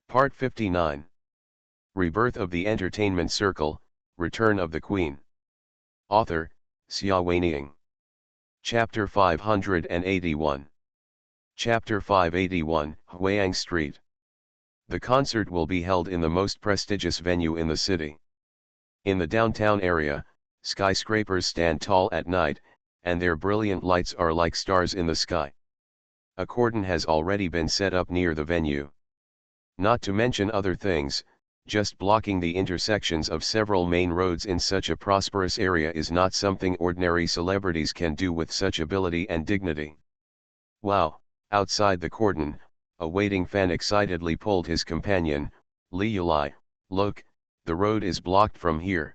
Part 59. Rebirth of the Entertainment Circle, Return of the Queen. Author, Xia Weining. Chapter 581. Chapter 581, Huayang Street. The concert will be held in the most prestigious venue in the city. In the downtown area, skyscrapers stand tall at night, and their brilliant lights are like stars in the sky. A cordon has already been set up near the venue. Not to mention other things, just blocking the intersections of several main roads in such a prosperous area is not something ordinary celebrities can do with such ability and dignity. Wow, outside the cordon, a waiting fan excitedly pulled his companion, Li Yulai, look, the road is blocked from here.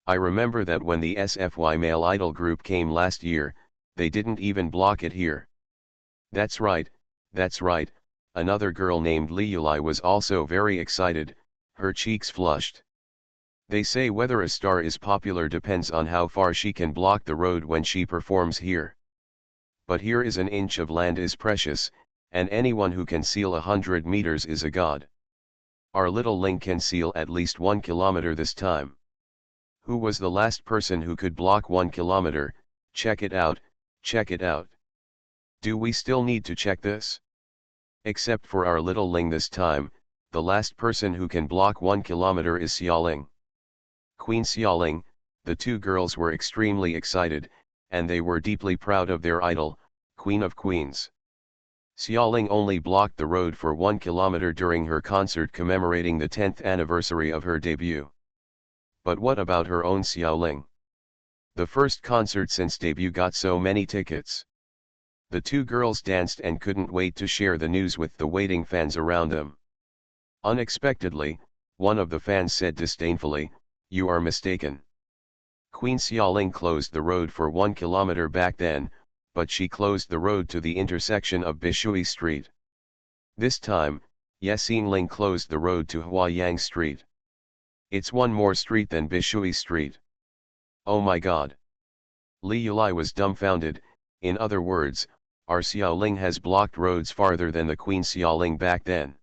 I remember that when the SFY male idol group came last year, they didn't even block it here. That's right, another girl named Li Yulai was also very excited, her cheeks flushed. They say whether a star is popular depends on how far she can block the road when she performs here. But here is an inch of land is precious, and anyone who can seal 100 meters is a god. Our little Ling can seal at least 1 kilometer this time. Who was the last person who could block 1 kilometer? Check it out, check it out. Do we still need to check this? Except for our little Ling this time, the last person who can block 1 kilometer is Xiaoling. Queen Xiaoling. The two girls were extremely excited, and they were deeply proud of their idol, Queen of Queens. Xiaoling only blocked the road for 1 kilometer during her concert commemorating the 10th anniversary of her debut. But what about her own Xiaoling? The first concert since debut got so many tickets. The two girls danced and couldn't wait to share the news with the waiting fans around them. Unexpectedly, one of the fans said disdainfully, "You are mistaken. Queen Xiaoling closed the road for 1 kilometer back then, but she closed the road to the intersection of Bishui Street. This time, Yexingling closed the road to Huayang Street. It's one more street than Bishui Street. Oh my god." Li Yulai was dumbfounded. In other words, our Xiaoling has blocked roads farther than the Queen Xiaoling back then.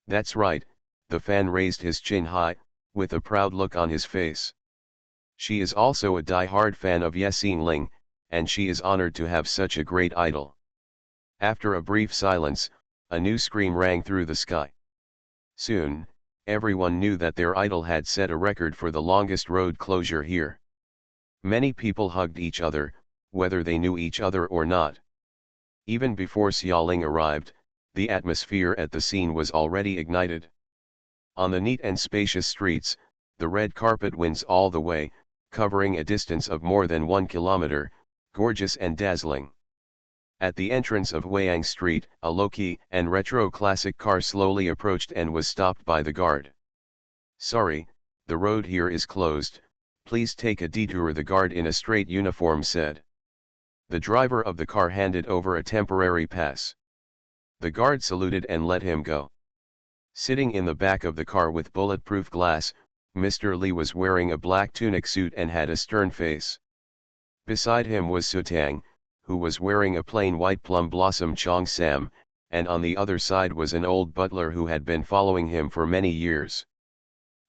That's right, the fan raised his chin high, with a proud look on his face. She is also a die-hard fan of Yexingling, and she is honored to have such a great idol. After a brief silence, a new scream rang through the sky. Soon, everyone knew that their idol had set a record for the longest road closure here. Many people hugged each other, whether they knew each other or not. Even before Xiaoling arrived, the atmosphere at the scene was already ignited. On the neat and spacious streets, the red carpet winds all the way, covering a distance of more than 1 kilometer, gorgeous and dazzling. At the entrance of Huayang Street, a low-key and retro classic car slowly approached and was stopped by the guard. "Sorry, the road here is closed, please take a detour," the guard in a straight uniform said. The driver of the car handed over a temporary pass. The guard saluted and let him go. Sitting in the back of the car with bulletproof glass, Mr. Li was wearing a black tunic suit and had a stern face. Beside him was Sutang, who was wearing a plain white plum blossom cheongsam, and on the other side was an old butler who had been following him for many years.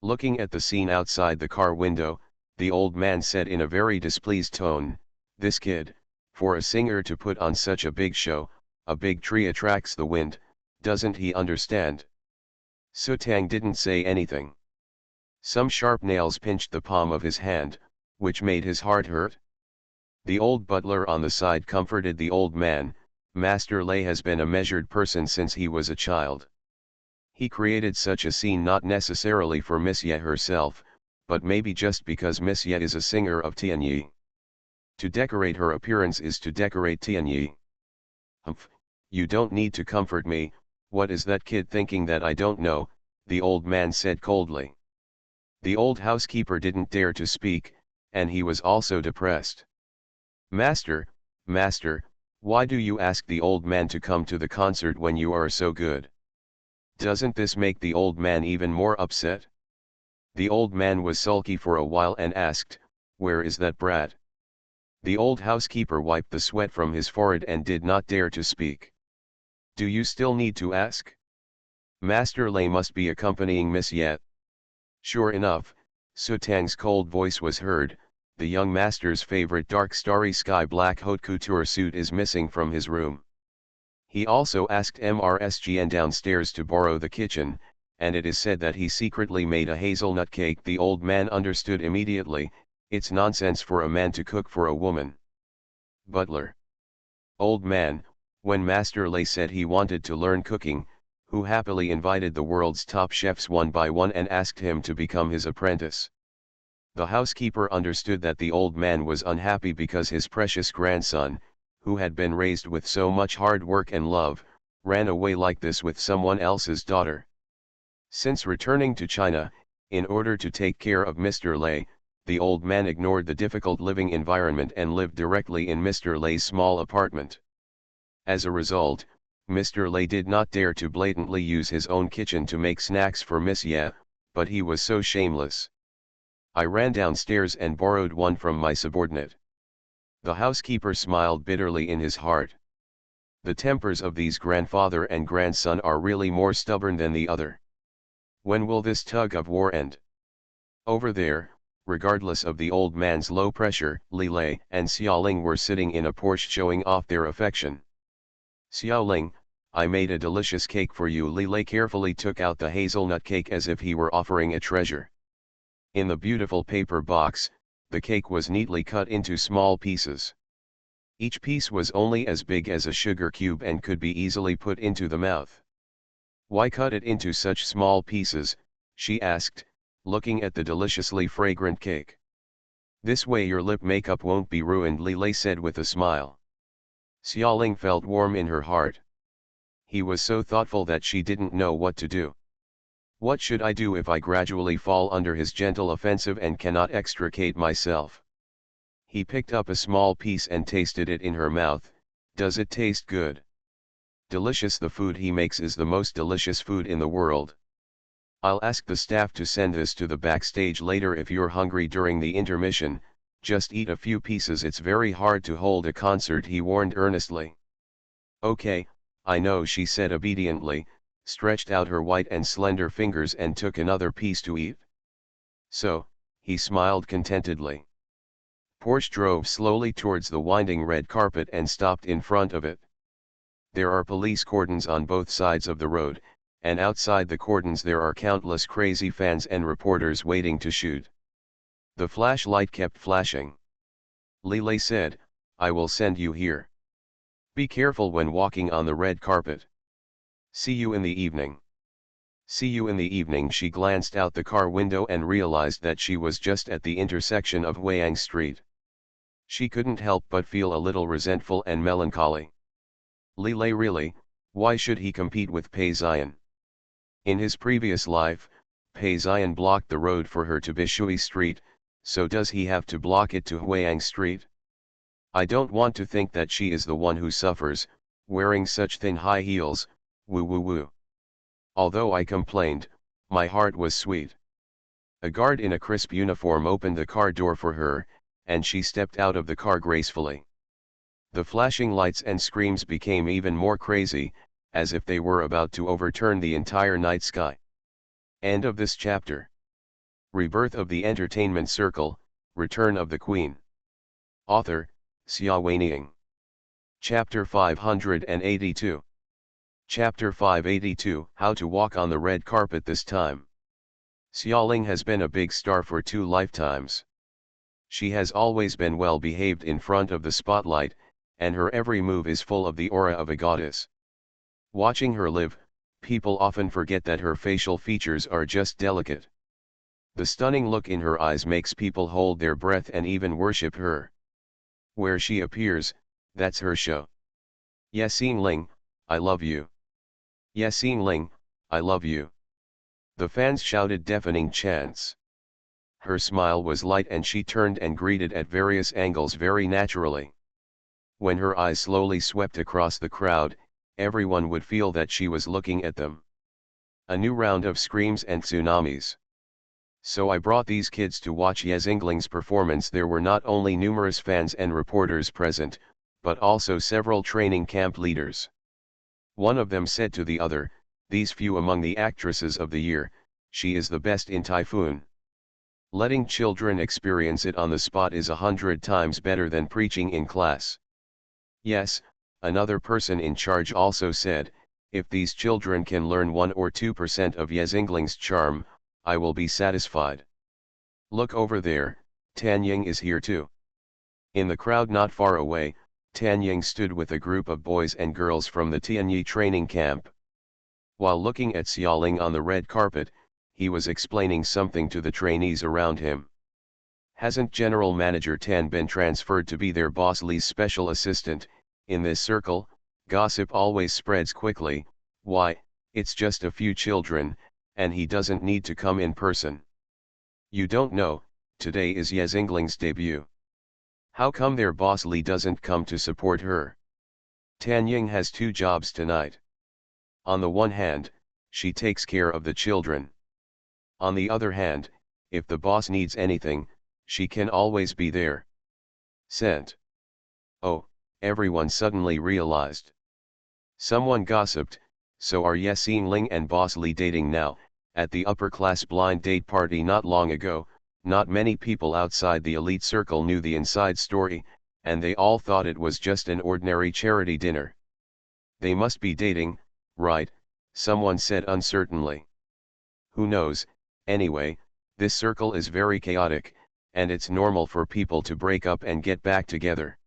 Looking at the scene outside the car window, the old man said in a very displeased tone, "This kid, for a singer to put on such a big show, a big tree attracts the wind, doesn't he understand?" Sutang didn't say anything. Some sharp nails pinched the palm of his hand, which made his heart hurt. The old butler on the side comforted the old man. "Master Lei has been a measured person since he was a child. He created such a scene not necessarily for Miss Ye herself, but maybe just because Miss Ye is a singer of Tianyi. To decorate her appearance is to decorate Tianyi." "Humph, you don't need to comfort me, what is that kid thinking that I don't know?" the old man said coldly. The old housekeeper didn't dare to speak, and he was also depressed. Master, why do you ask the old man to come to the concert when you are so good? Doesn't this make the old man even more upset?" The old man was sulky for a while and asked, "Where is that brat?" The old housekeeper wiped the sweat from his forehead and did not dare to speak. "Do you still need to ask?" Master Lei must be accompanying Miss Ye. Sure enough, Su Tang's cold voice was heard. The young master's favorite dark starry sky black haute couture suit is missing from his room. He also asked MRSGN downstairs to borrow the kitchen, and it is said that he secretly made a hazelnut cake. The old man understood immediately, it's nonsense for a man to cook for a woman. Butler. Old man, when Master Lei said he wanted to learn cooking, who happily invited the world's top chefs one by one and asked him to become his apprentice. The housekeeper understood that the old man was unhappy because his precious grandson, who had been raised with so much hard work and love, ran away like this with someone else's daughter. Since returning to China, in order to take care of Mr. Lei, the old man ignored the difficult living environment and lived directly in Mr. Lei's small apartment. As a result, Mr. Lei did not dare to blatantly use his own kitchen to make snacks for Miss Ye, but he was so shameless. I ran downstairs and borrowed one from my subordinate. The housekeeper smiled bitterly in his heart. The tempers of these grandfather and grandson are really more stubborn than the other. When will this tug of war end? Over there, regardless of the old man's low pressure, Li Lei and Xiaoling were sitting in a Porsche showing off their affection. Xiaoling, I made a delicious cake for you. Li Lei carefully took out the hazelnut cake as if he were offering a treasure. In the beautiful paper box, the cake was neatly cut into small pieces. Each piece was only as big as a sugar cube and could be easily put into the mouth. Why cut it into such small pieces? She asked, looking at the deliciously fragrant cake. This way your lip makeup won't be ruined, Li Lei said with a smile. Xiaoling felt warm in her heart. He was so thoughtful that she didn't know what to do. What should I do if I gradually fall under his gentle offensive and cannot extricate myself? He picked up a small piece and tasted it in her mouth. Does it taste good? Delicious. The food he makes is the most delicious food in the world. I'll ask the staff to send this to the backstage later. If you're hungry during the intermission, just eat a few pieces. It's very hard to hold a concert, he warned earnestly. Okay, I know, she said obediently, stretched out her white and slender fingers and took another piece to eat. So, he smiled contentedly. Porsche drove slowly towards the winding red carpet and stopped in front of it. There are police cordons on both sides of the road, and outside the cordons there are countless crazy fans and reporters waiting to shoot. The flashlight kept flashing. Li Lei said, I will send you here. Be careful when walking on the red carpet. See you in the evening. See you in the evening. She glanced out the car window and realized that she was just at the intersection of Huayang Street. She couldn't help but feel a little resentful and melancholy. Li Lei, really, why should he compete with Pei Ziyan? In his previous life, Pei Ziyan blocked the road for her to Bishui Street, so does he have to block it to Huayang Street? I don't want to think that she is the one who suffers, wearing such thin high heels, woo woo woo. Although I complained, my heart was sweet. A guard in a crisp uniform opened the car door for her, and she stepped out of the car gracefully. The flashing lights and screams became even more crazy, as if they were about to overturn the entire night sky. End of this chapter. Rebirth of the Entertainment Circle, Return of the Queen. Author, Xia Weiniang. Chapter 582. Chapter 582, How to Walk on the Red Carpet This Time. Xiaoling has been a big star for 2 lifetimes. She has always been well behaved in front of the spotlight, and her every move is full of the aura of a goddess. Watching her live, people often forget that her facial features are just delicate. The stunning look in her eyes makes people hold their breath and even worship her. Where she appears, that's her show. Yaxing Ling, I love you. Yaxing Ling, I love you. The fans shouted deafening chants. Her smile was light and she turned and greeted at various angles very naturally. When her eyes slowly swept across the crowd, everyone would feel that she was looking at them. A new round of screams and tsunamis. So I brought these kids to watch Yaxingling's performance. There were not only numerous fans and reporters present, but also several training camp leaders. One of them said to the other, These few among the actresses of the year, she is the best in Typhoon. Letting children experience it on the spot is 100 times better than preaching in class. Yes, another person in charge also said, if these children can learn 1 or 2% of Yesingling's charm, I will be satisfied. Look over there, Tanying is here too. In the crowd not far away, Tanying stood with a group of boys and girls from the Tianyi training camp. While looking at Xiaoling on the red carpet, he was explaining something to the trainees around him. Hasn't General Manager Tan been transferred to be their boss Li's special assistant? In this circle, gossip always spreads quickly. Why, it's just a few children, and he doesn't need to come in person. You don't know, today is Yesingling's debut. How come their boss Li doesn't come to support her? Tanying has 2 jobs tonight. On the one hand, she takes care of the children. On the other hand, if the boss needs anything, she can always be there. Sent. Oh, everyone suddenly realized. Someone gossiped, so are Yesingling and Boss Li dating now? At the upper-class blind date party not long ago, not many people outside the elite circle knew the inside story, and they all thought it was just an ordinary charity dinner. They must be dating, right? Someone said uncertainly. Who knows? Anyway, this circle is very chaotic, and it's normal for people to break up and get back together.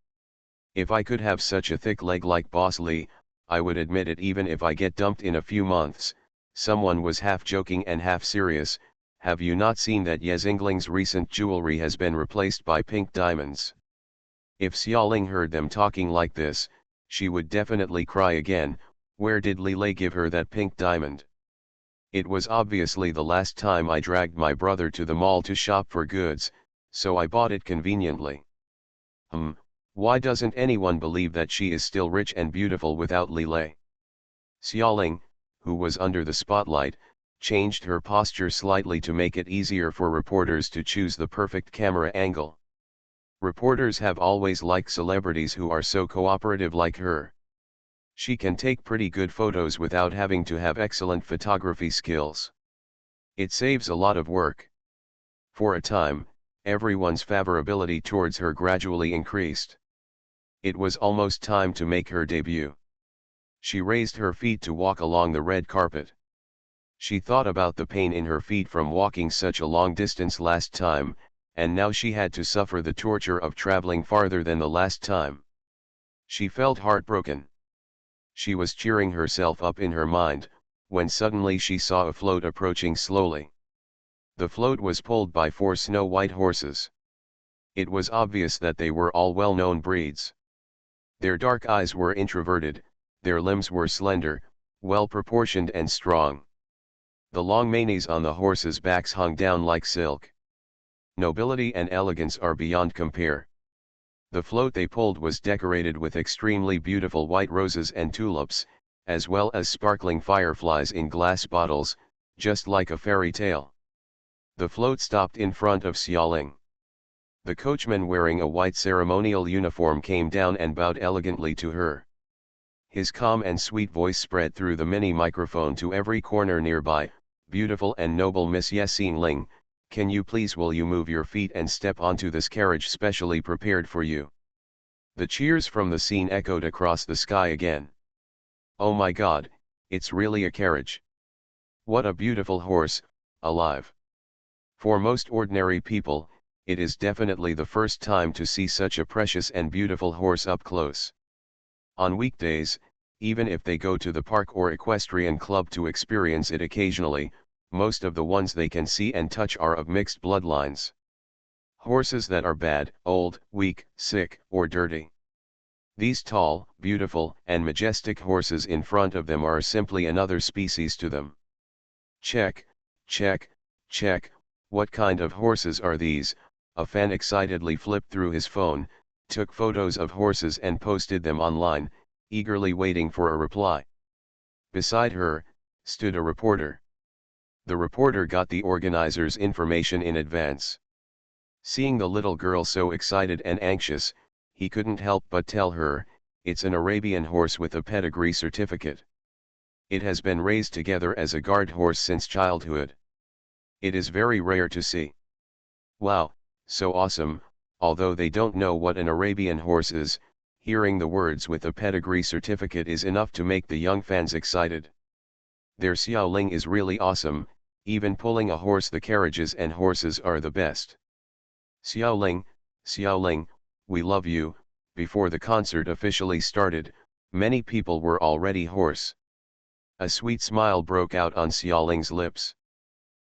If I could have such a thick leg like Boss Li, I would admit it even if I get dumped in a few months. Someone was half joking and half serious. Have you not seen that Yesingling's recent jewelry has been replaced by pink diamonds? If Xiaoling heard them talking like this, she would definitely cry again. Where did Li Lei give her that pink diamond? It was obviously the last time I dragged my brother to the mall to shop for goods, so I bought it conveniently. Why doesn't anyone believe that she is still rich and beautiful without Li Lei? Xiaoling, who was under the spotlight, changed her posture slightly to make it easier for reporters to choose the perfect camera angle. Reporters have always liked celebrities who are so cooperative like her. She can take pretty good photos without having to have excellent photography skills. It saves a lot of work. For a time, everyone's favorability towards her gradually increased. It was almost time to make her debut. She raised her feet to walk along the red carpet. She thought about the pain in her feet from walking such a long distance last time, and now she had to suffer the torture of traveling farther than the last time. She felt heartbroken. She was cheering herself up in her mind, when suddenly she saw a float approaching slowly. The float was pulled by 4 snow-white horses. It was obvious that they were all well-known breeds. Their dark eyes were introverted, their limbs were slender, well-proportioned and strong. The long manes on the horses' backs hung down like silk. Nobility and elegance are beyond compare. The float they pulled was decorated with extremely beautiful white roses and tulips, as well as sparkling fireflies in glass bottles, just like a fairy tale. The float stopped in front of Xiaoling. The coachman wearing a white ceremonial uniform came down and bowed elegantly to her. His calm and sweet voice spread through the mini microphone to every corner nearby. Beautiful and noble Miss Yesingling, will you move your feet and step onto this carriage specially prepared for you? The cheers from the scene echoed across the sky again. Oh my God, it's really a carriage. What a beautiful horse, alive. For most ordinary people, it is definitely the first time to see such a precious and beautiful horse up close. On weekdays, even if they go to the park or equestrian club to experience it occasionally, most of the ones they can see and touch are of mixed bloodlines. Horses that are bad, old, weak, sick, or dirty. These tall, beautiful, and majestic horses in front of them are simply another species to them. Check, check, check, what kind of horses are these? A fan excitedly flipped through his phone, took photos of horses and posted them online, eagerly waiting for a reply. Beside her, stood a reporter. The reporter got the organizer's information in advance. Seeing the little girl so excited and anxious, he couldn't help but tell her, it's an Arabian horse with a pedigree certificate. It has been raised together as a guard horse since childhood. It is very rare to see. Wow, so awesome. Although they don't know what an Arabian horse is, hearing the words with a pedigree certificate is enough to make the young fans excited. Their Xiaoling is really awesome, even pulling a horse. The carriages and horses are the best. Xiaoling, Xiaoling, we love you. Before the concert officially started, many people were already hoarse. A sweet smile broke out on Xiaoling's lips.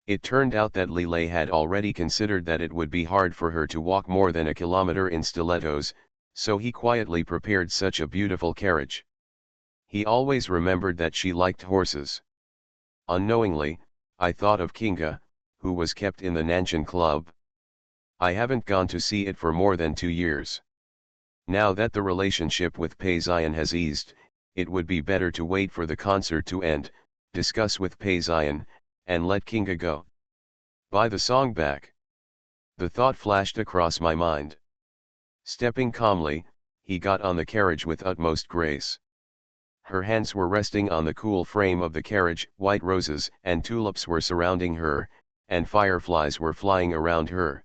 It turned out that Li Lei had already considered that it would be hard for her to walk more than a kilometer in stilettos, so he quietly prepared such a beautiful carriage. He always remembered that she liked horses. Unknowingly, I thought of Kinga, who was kept in the Nanshan Club. I haven't gone to see it for more than 2 years. Now that the relationship with Pei Ziyan has eased, it would be better to wait for the concert to end, discuss with Pei Ziyan, and let Kinga go. Buy the song back. The thought flashed across my mind. Stepping calmly, he got on the carriage with utmost grace. Her hands were resting on the cool frame of the carriage, white roses and tulips were surrounding her, and fireflies were flying around her.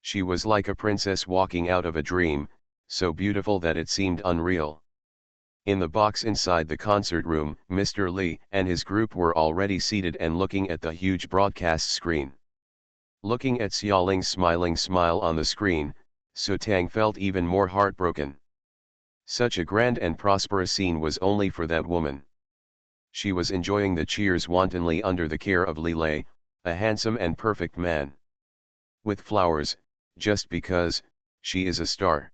She was like a princess walking out of a dream, so beautiful that it seemed unreal. In the box inside the concert room, Mr. Li and his group were already seated and looking at the huge broadcast screen. Looking at Xiaoling's smiling smile on the screen, Su Tang felt even more heartbroken. Such a grand and prosperous scene was only for that woman. She was enjoying the cheers wantonly under the care of Li Lei, a handsome and perfect man. With flowers, just because, she is a star.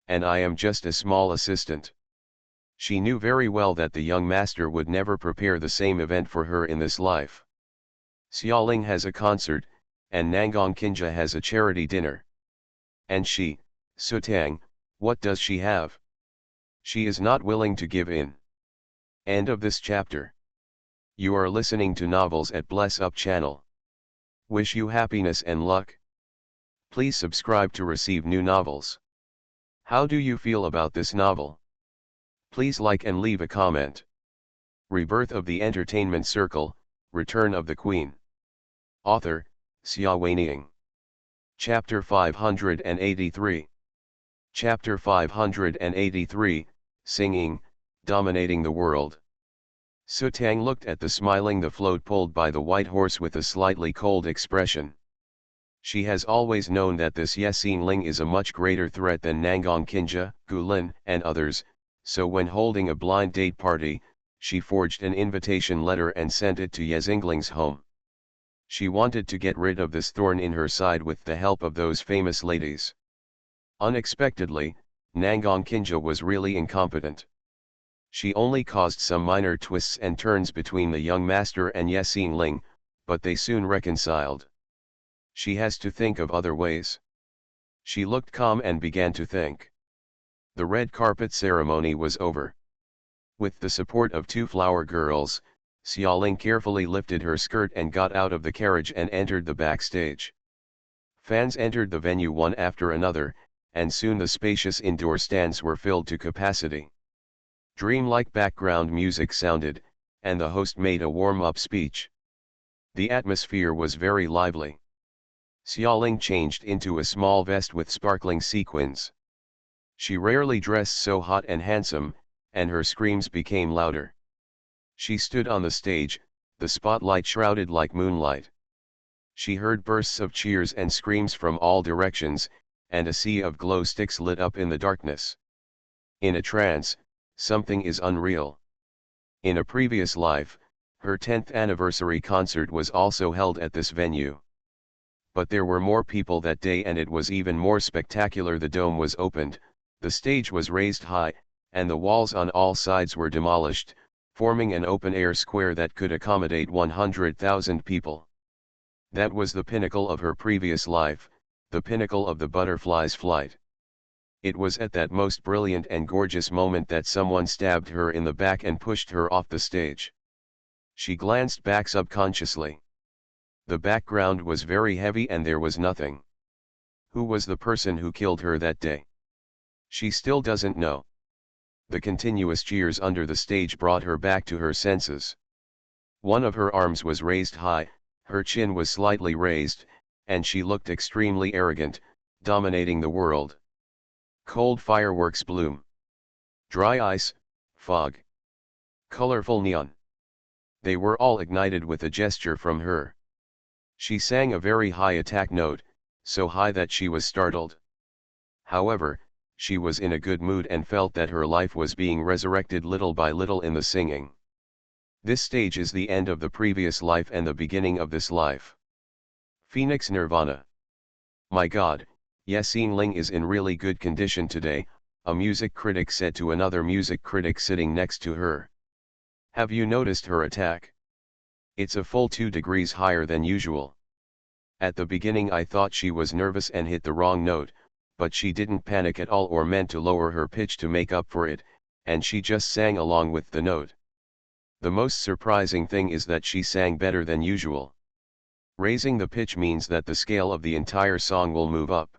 And I am just a small assistant. She knew very well that the young master would never prepare the same event for her in this life. Xiaoling has a concert, and Nangang Kinja has a charity dinner. And she, Su Tang, what does she have? She is not willing to give in. End of this chapter. You are listening to Novels at Bless Up channel. Wish you happiness and luck. Please subscribe to receive new novels. How do you feel about this novel? Please like and leave a comment. Rebirth of the Entertainment Circle, Return of the Queen. Author, Xia Weining. Chapter 583. Chapter 583, Singing, Dominating the World. Su Tang looked at the smiling the float pulled by the white horse with a slightly cold expression. She has always known that this Yexin Ling is a much greater threat than Nangang Kinja, Gulin, and others, so when holding a blind date party, she forged an invitation letter and sent it to Yezingling's home. She wanted to get rid of this thorn in her side with the help of those famous ladies. Unexpectedly, Nangang Kinja was really incompetent. She only caused some minor twists and turns between the young master and Yexin Ling, but they soon reconciled. She has to think of other ways. She looked calm and began to think. The red carpet ceremony was over. With the support of 2 flower girls, Xiaoling carefully lifted her skirt and got out of the carriage and entered the backstage. Fans entered the venue one after another, and soon the spacious indoor stands were filled to capacity. Dreamlike background music sounded, and the host made a warm-up speech. The atmosphere was very lively. Xiaoling changed into a small vest with sparkling sequins. She rarely dressed so hot and handsome, and her screams became louder. She stood on the stage, the spotlight shrouded like moonlight. She heard bursts of cheers and screams from all directions, and a sea of glow sticks lit up in the darkness. In a trance, something is unreal. In a previous life, her 10th anniversary concert was also held at this venue. But there were more people that day and it was even more spectacular. The dome was opened, the stage was raised high, and the walls on all sides were demolished, forming an open-air square that could accommodate 100,000 people. That was the pinnacle of her previous life, the pinnacle of the butterfly's flight. It was at that most brilliant and gorgeous moment that someone stabbed her in the back and pushed her off the stage. She glanced back subconsciously. The background was very heavy and there was nothing. Who was the person who killed her that day? She still doesn't know. The continuous cheers under the stage brought her back to her senses. One of her arms was raised high, her chin was slightly raised, and she looked extremely arrogant, dominating the world. Cold fireworks bloom. Dry ice, fog. Colorful neon. They were all ignited with a gesture from her. She sang a very high attack note, so high that she was startled. However, she was in a good mood and felt that her life was being resurrected little by little in the singing. This stage is the end of the previous life and the beginning of this life. Phoenix Nirvana. My God, Yasin Ling is in really good condition today, a music critic said to another music critic sitting next to her. Have you noticed her attack? It's a full 2 degrees higher than usual. At the beginning I thought she was nervous and hit the wrong note, but she didn't panic at all or meant to lower her pitch to make up for it, and she just sang along with the note. The most surprising thing is that she sang better than usual. Raising the pitch means that the scale of the entire song will move up.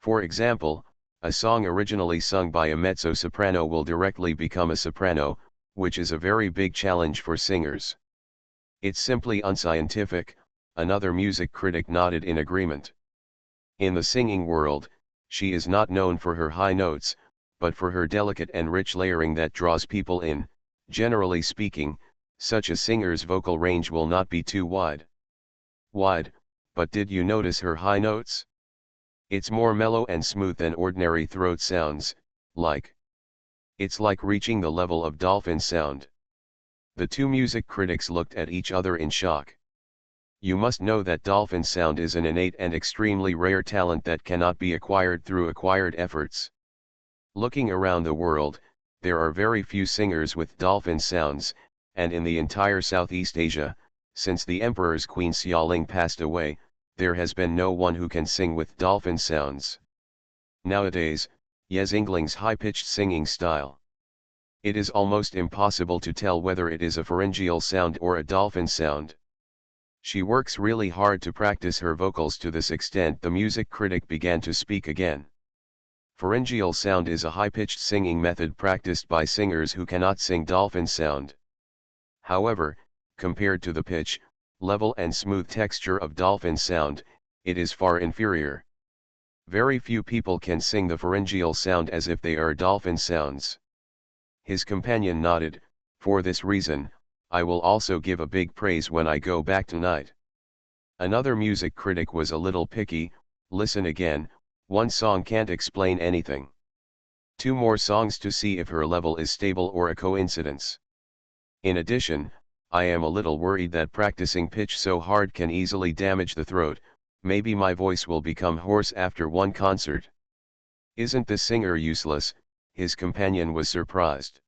For example, a song originally sung by a mezzo-soprano will directly become a soprano, which is a very big challenge for singers. It's simply unscientific, another music critic nodded in agreement. In the singing world, she is not known for her high notes, but for her delicate and rich layering that draws people in. Generally speaking, such a singer's vocal range will not be too wide, but did you notice her high notes? It's more mellow and smooth than ordinary throat sounds, it's like reaching the level of dolphin sound. The two music critics looked at each other in shock. You must know that dolphin sound is an innate and extremely rare talent that cannot be acquired through acquired efforts. Looking around the world, there are very few singers with dolphin sounds, and in the entire Southeast Asia, since the emperor's Queen Xiaoling passed away, there has been no one who can sing with dolphin sounds. Nowadays, Yesingling's high-pitched singing style. It is almost impossible to tell whether it is a pharyngeal sound or a dolphin sound. She works really hard to practice her vocals to this extent. The music critic began to speak again. Pharyngeal sound is a high-pitched singing method practiced by singers who cannot sing dolphin sound. However, compared to the pitch, level and smooth texture of dolphin sound, it is far inferior. Very few people can sing the pharyngeal sound as if they are dolphin sounds. His companion nodded. For this reason, I will also give a big praise when I go back tonight. Another music critic was a little picky. Listen again, one song can't explain anything. 2 more songs to see if her level is stable or a coincidence. In addition, I am a little worried that practicing pitch so hard can easily damage the throat. Maybe my voice will become hoarse after one concert. Isn't this singer useless? His companion was surprised.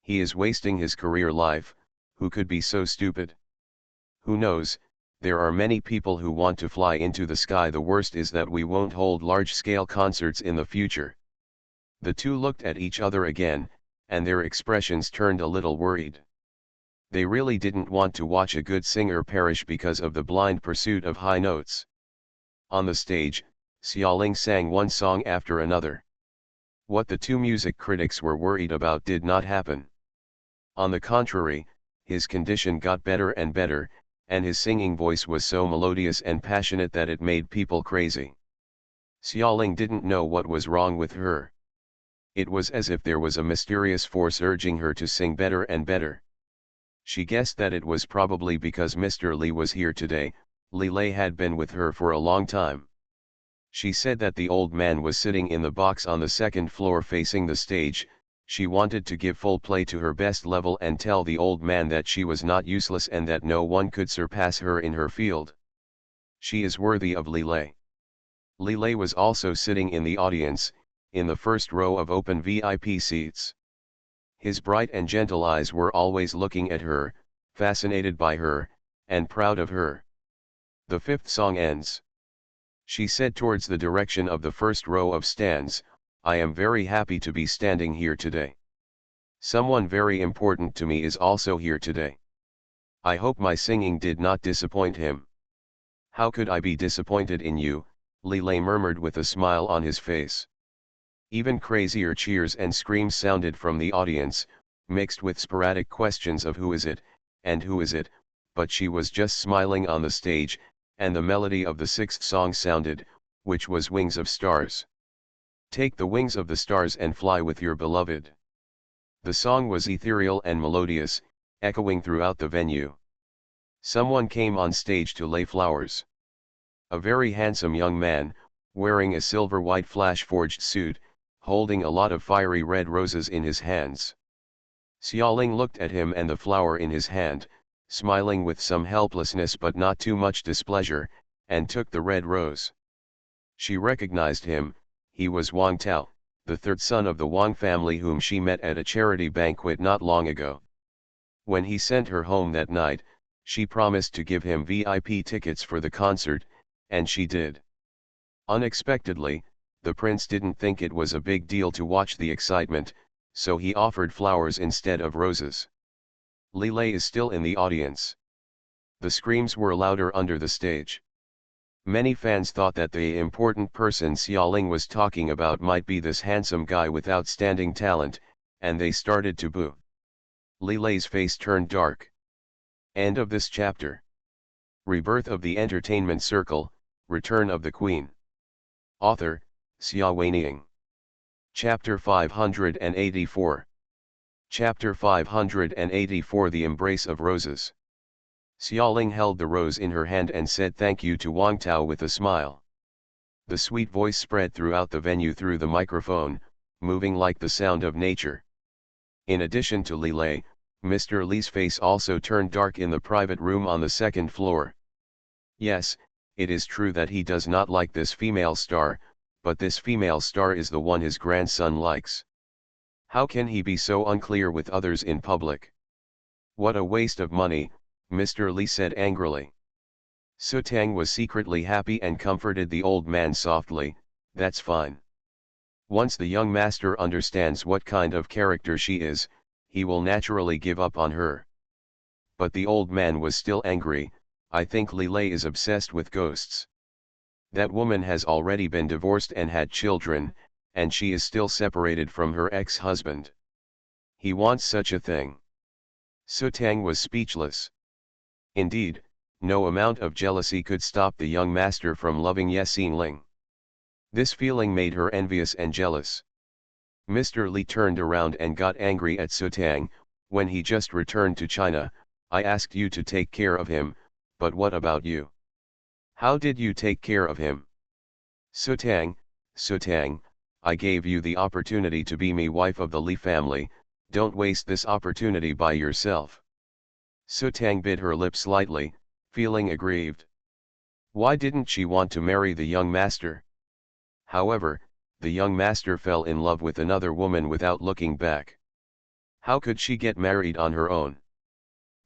He is wasting his career life. Who could be so stupid? Who knows, there are many people who want to fly into the sky. The worst is that we won't hold large-scale concerts in the future. The two looked at each other again, and their expressions turned a little worried. They really didn't want to watch a good singer perish because of the blind pursuit of high notes. On the stage, Xiaoling sang one song after another. What the two music critics were worried about did not happen. On the contrary, his condition got better and better, and his singing voice was so melodious and passionate that it made people crazy. Xiaoling didn't know what was wrong with her. It was as if there was a mysterious force urging her to sing better and better. She guessed that it was probably because Mr. Li was here today. Li Lei had been with her for a long time. She said that the old man was sitting in the box on the 2nd floor facing the stage. She wanted to give full play to her best level and tell the old man that she was not useless and that no one could surpass her in her field. She is worthy of Li Lei. Li Lei was also sitting in the audience, in the first row of open VIP seats. His bright and gentle eyes were always looking at her, fascinated by her, and proud of her. The 5th song ends. She said towards the direction of the first row of stands, I am very happy to be standing here today. Someone very important to me is also here today. I hope my singing did not disappoint him. How could I be disappointed in you? Li Lei murmured with a smile on his face. Even crazier cheers and screams sounded from the audience, mixed with sporadic questions of who is it, and who is it, but she was just smiling on the stage, and the melody of the sixth song sounded, which was Wings of Stars. Take the wings of the stars and fly with your beloved. The song was ethereal and melodious, echoing throughout the venue. Someone came on stage to lay flowers. A very handsome young man, wearing a silver-white flash-forged suit, holding a lot of fiery red roses in his hands. Xiaoling looked at him and the flower in his hand, smiling with some helplessness but not too much displeasure, and took the red rose. She recognized him. He was Wang Tao, the third son of the Wang family whom she met at a charity banquet not long ago. When he sent her home that night, she promised to give him VIP tickets for the concert, and she did. Unexpectedly, the prince didn't think it was a big deal to watch the excitement, so he offered flowers instead of roses. Li Lei is still in the audience. The screams were louder under the stage. Many fans thought that the important person Xiaoling was talking about might be this handsome guy with outstanding talent, and they started to boo. Li Lei's face turned dark. End of this chapter. Rebirth of the Entertainment Circle, Return of the Queen. Author, Xia Weining. Chapter 584. Chapter 584 The Embrace of Roses. Xiaoling held the rose in her hand and said thank you to Wang Tao with a smile. The sweet voice spread throughout the venue through the microphone, moving like the sound of nature. In addition to Li Lei, Mr. Li's face also turned dark in the private room on the second floor. Yes, it is true that he does not like this female star, but this female star is the one his grandson likes. How can he be so unclear with others in public? What a waste of money, Mr. Li said angrily. Su Tang was secretly happy and comforted the old man softly, that's fine. Once the young master understands what kind of character she is, he will naturally give up on her. But the old man was still angry. I think Li Lei is obsessed with ghosts. That woman has already been divorced and had children, and she is still separated from her ex-husband. He wants such a thing. Su Tang was speechless. Indeed, no amount of jealousy could stop the young master from loving Ye Xingling. This feeling made her envious and jealous. Mr. Li turned around and got angry at Su Tang. When he just returned to China, I asked you to take care of him, but what about you? How did you take care of him? Su Tang, I gave you the opportunity to be me wife of the Li family, don't waste this opportunity by yourself. Su Tang bit her lip slightly, feeling aggrieved. Why didn't she want to marry the young master? However, the young master fell in love with another woman without looking back. How could she get married on her own?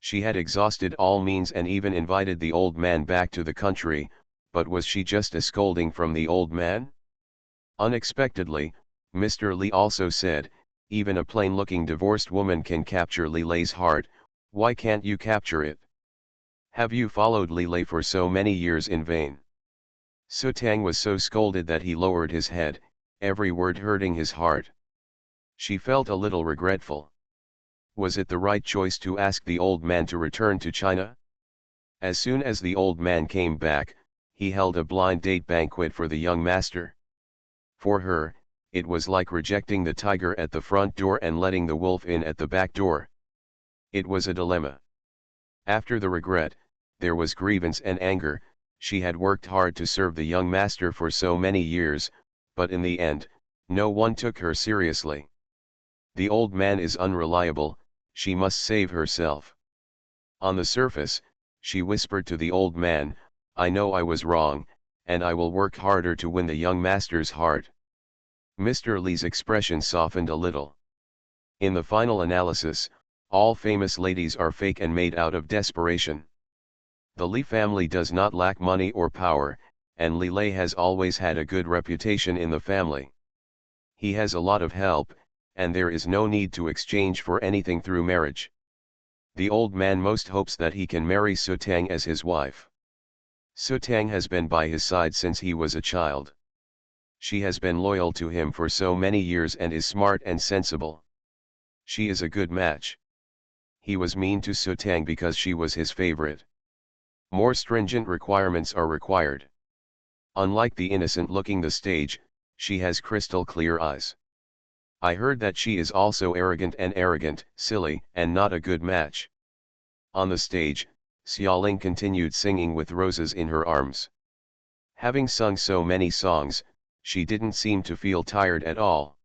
She had exhausted all means and even invited the old man back to the country, but was she just a scolding from the old man? Unexpectedly, Mr. Li also said, even a plain-looking divorced woman can capture Li Lei's heart, why can't you capture it? Have you followed Li Lei for so many years in vain? Su Tang was so scolded that he lowered his head, every word hurting his heart. She felt a little regretful. Was it the right choice to ask the old man to return to China? As soon as the old man came back, he held a blind date banquet for the young master. For her, it was like rejecting the tiger at the front door and letting the wolf in at the back door. It was a dilemma. After the regret, there was grievance and anger. She had worked hard to serve the young master for so many years, but in the end, no one took her seriously. The old man is unreliable, she must save herself. On the surface, she whispered to the old man, I know I was wrong, and I will work harder to win the young master's heart. Mr. Li's expression softened a little. In the final analysis, all famous ladies are fake and made out of desperation. The Li family does not lack money or power, and Li Lei has always had a good reputation in the family. He has a lot of help, and there is no need to exchange for anything through marriage. The old man most hopes that he can marry Su Tang as his wife. Su Tang has been by his side since he was a child. She has been loyal to him for so many years and is smart and sensible. She is a good match. He was mean to Sutang because she was his favorite. More stringent requirements are required. Unlike the innocent-looking the stage, she has crystal clear eyes. I heard that she is also arrogant, silly, and not a good match. On the stage, Xiaoling continued singing with roses in her arms. Having sung so many songs, she didn't seem to feel tired at all.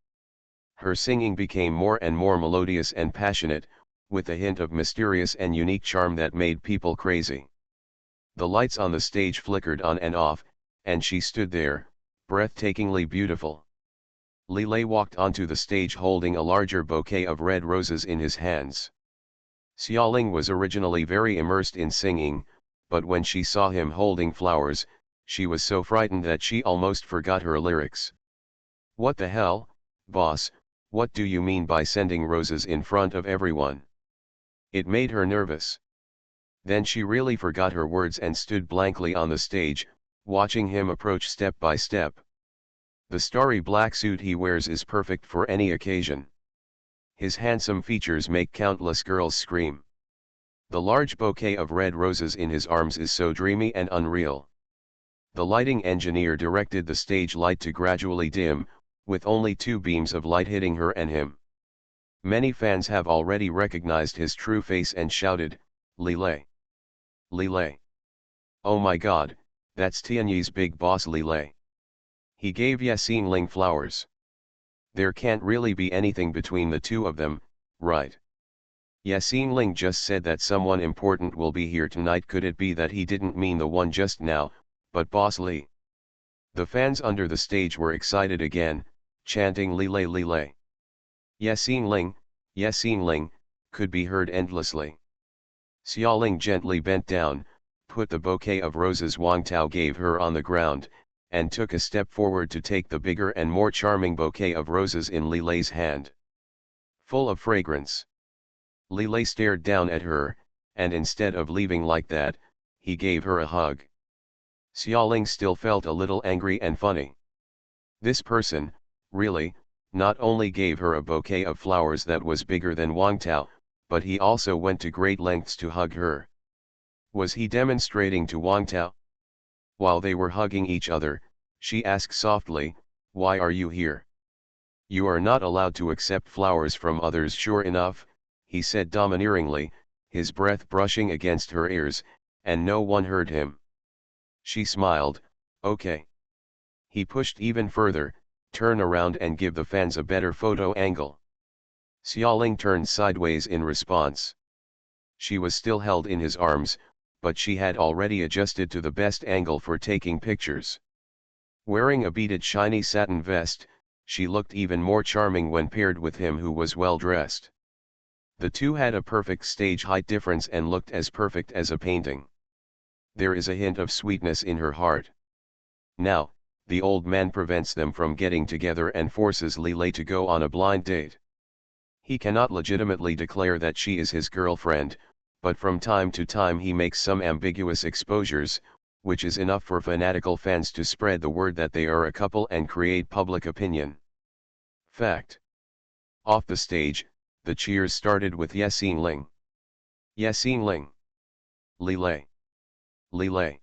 Her singing became more and more melodious and passionate, with a hint of mysterious and unique charm that made people crazy. The lights on the stage flickered on and off, and she stood there, breathtakingly beautiful. Li Lei walked onto the stage holding a larger bouquet of red roses in his hands. Xiaoling was originally very immersed in singing, but when she saw him holding flowers, she was so frightened that she almost forgot her lyrics. "What the hell, boss, what do you mean by sending roses in front of everyone?" It made her nervous. Then she really forgot her words and stood blankly on the stage, watching him approach step by step. The starry black suit he wears is perfect for any occasion. His handsome features make countless girls scream. The large bouquet of red roses in his arms is so dreamy and unreal. The lighting engineer directed the stage light to gradually dim, with only 2 beams of light hitting her and him. Many fans have already recognized his true face and shouted, "Li Lei! Li Lei! Oh my god, that's Tianyi's big boss Li Lei. He gave Yexingling flowers. There can't really be anything between the two of them, right? Yexingling just said that someone important will be here tonight. Could it be that he didn't mean the one just now, but Boss Li?" The fans under the stage were excited again, chanting Li Lei Li Lei. Yexingling, could be heard endlessly. Xiaoling gently bent down, put the bouquet of roses Wang Tao gave her on the ground, and took a step forward to take the bigger and more charming bouquet of roses in Li Lei's hand. Full of fragrance. Li Lei stared down at her, and instead of leaving like that, he gave her a hug. Xiaoling still felt a little angry and funny. This person, really, not only gave her a bouquet of flowers that was bigger than Wang Tao, but he also went to great lengths to hug her. Was he demonstrating to Wang Tao? While they were hugging each other, she asked softly, "Why are you here?" "You are not allowed to accept flowers from others." "Sure enough," he said domineeringly, his breath brushing against her ears, and no one heard him. She smiled, "Okay." He pushed even further, "Turn around and give the fans a better photo angle." Xiaoling turned sideways in response. She was still held in his arms, but she had already adjusted to the best angle for taking pictures. Wearing a beaded shiny satin vest, she looked even more charming when paired with him, who was well dressed. The two had a perfect stage height difference and looked as perfect as a painting. There is a hint of sweetness in her heart. Now, the old man prevents them from getting together and forces Li Lei to go on a blind date. He cannot legitimately declare that she is his girlfriend, but from time to time he makes some ambiguous exposures, which is enough for fanatical fans to spread the word that they are a couple and create public opinion. Fact. Off the stage, the cheers started with Yexingling. Yexingling. Li Lei. Li Lei.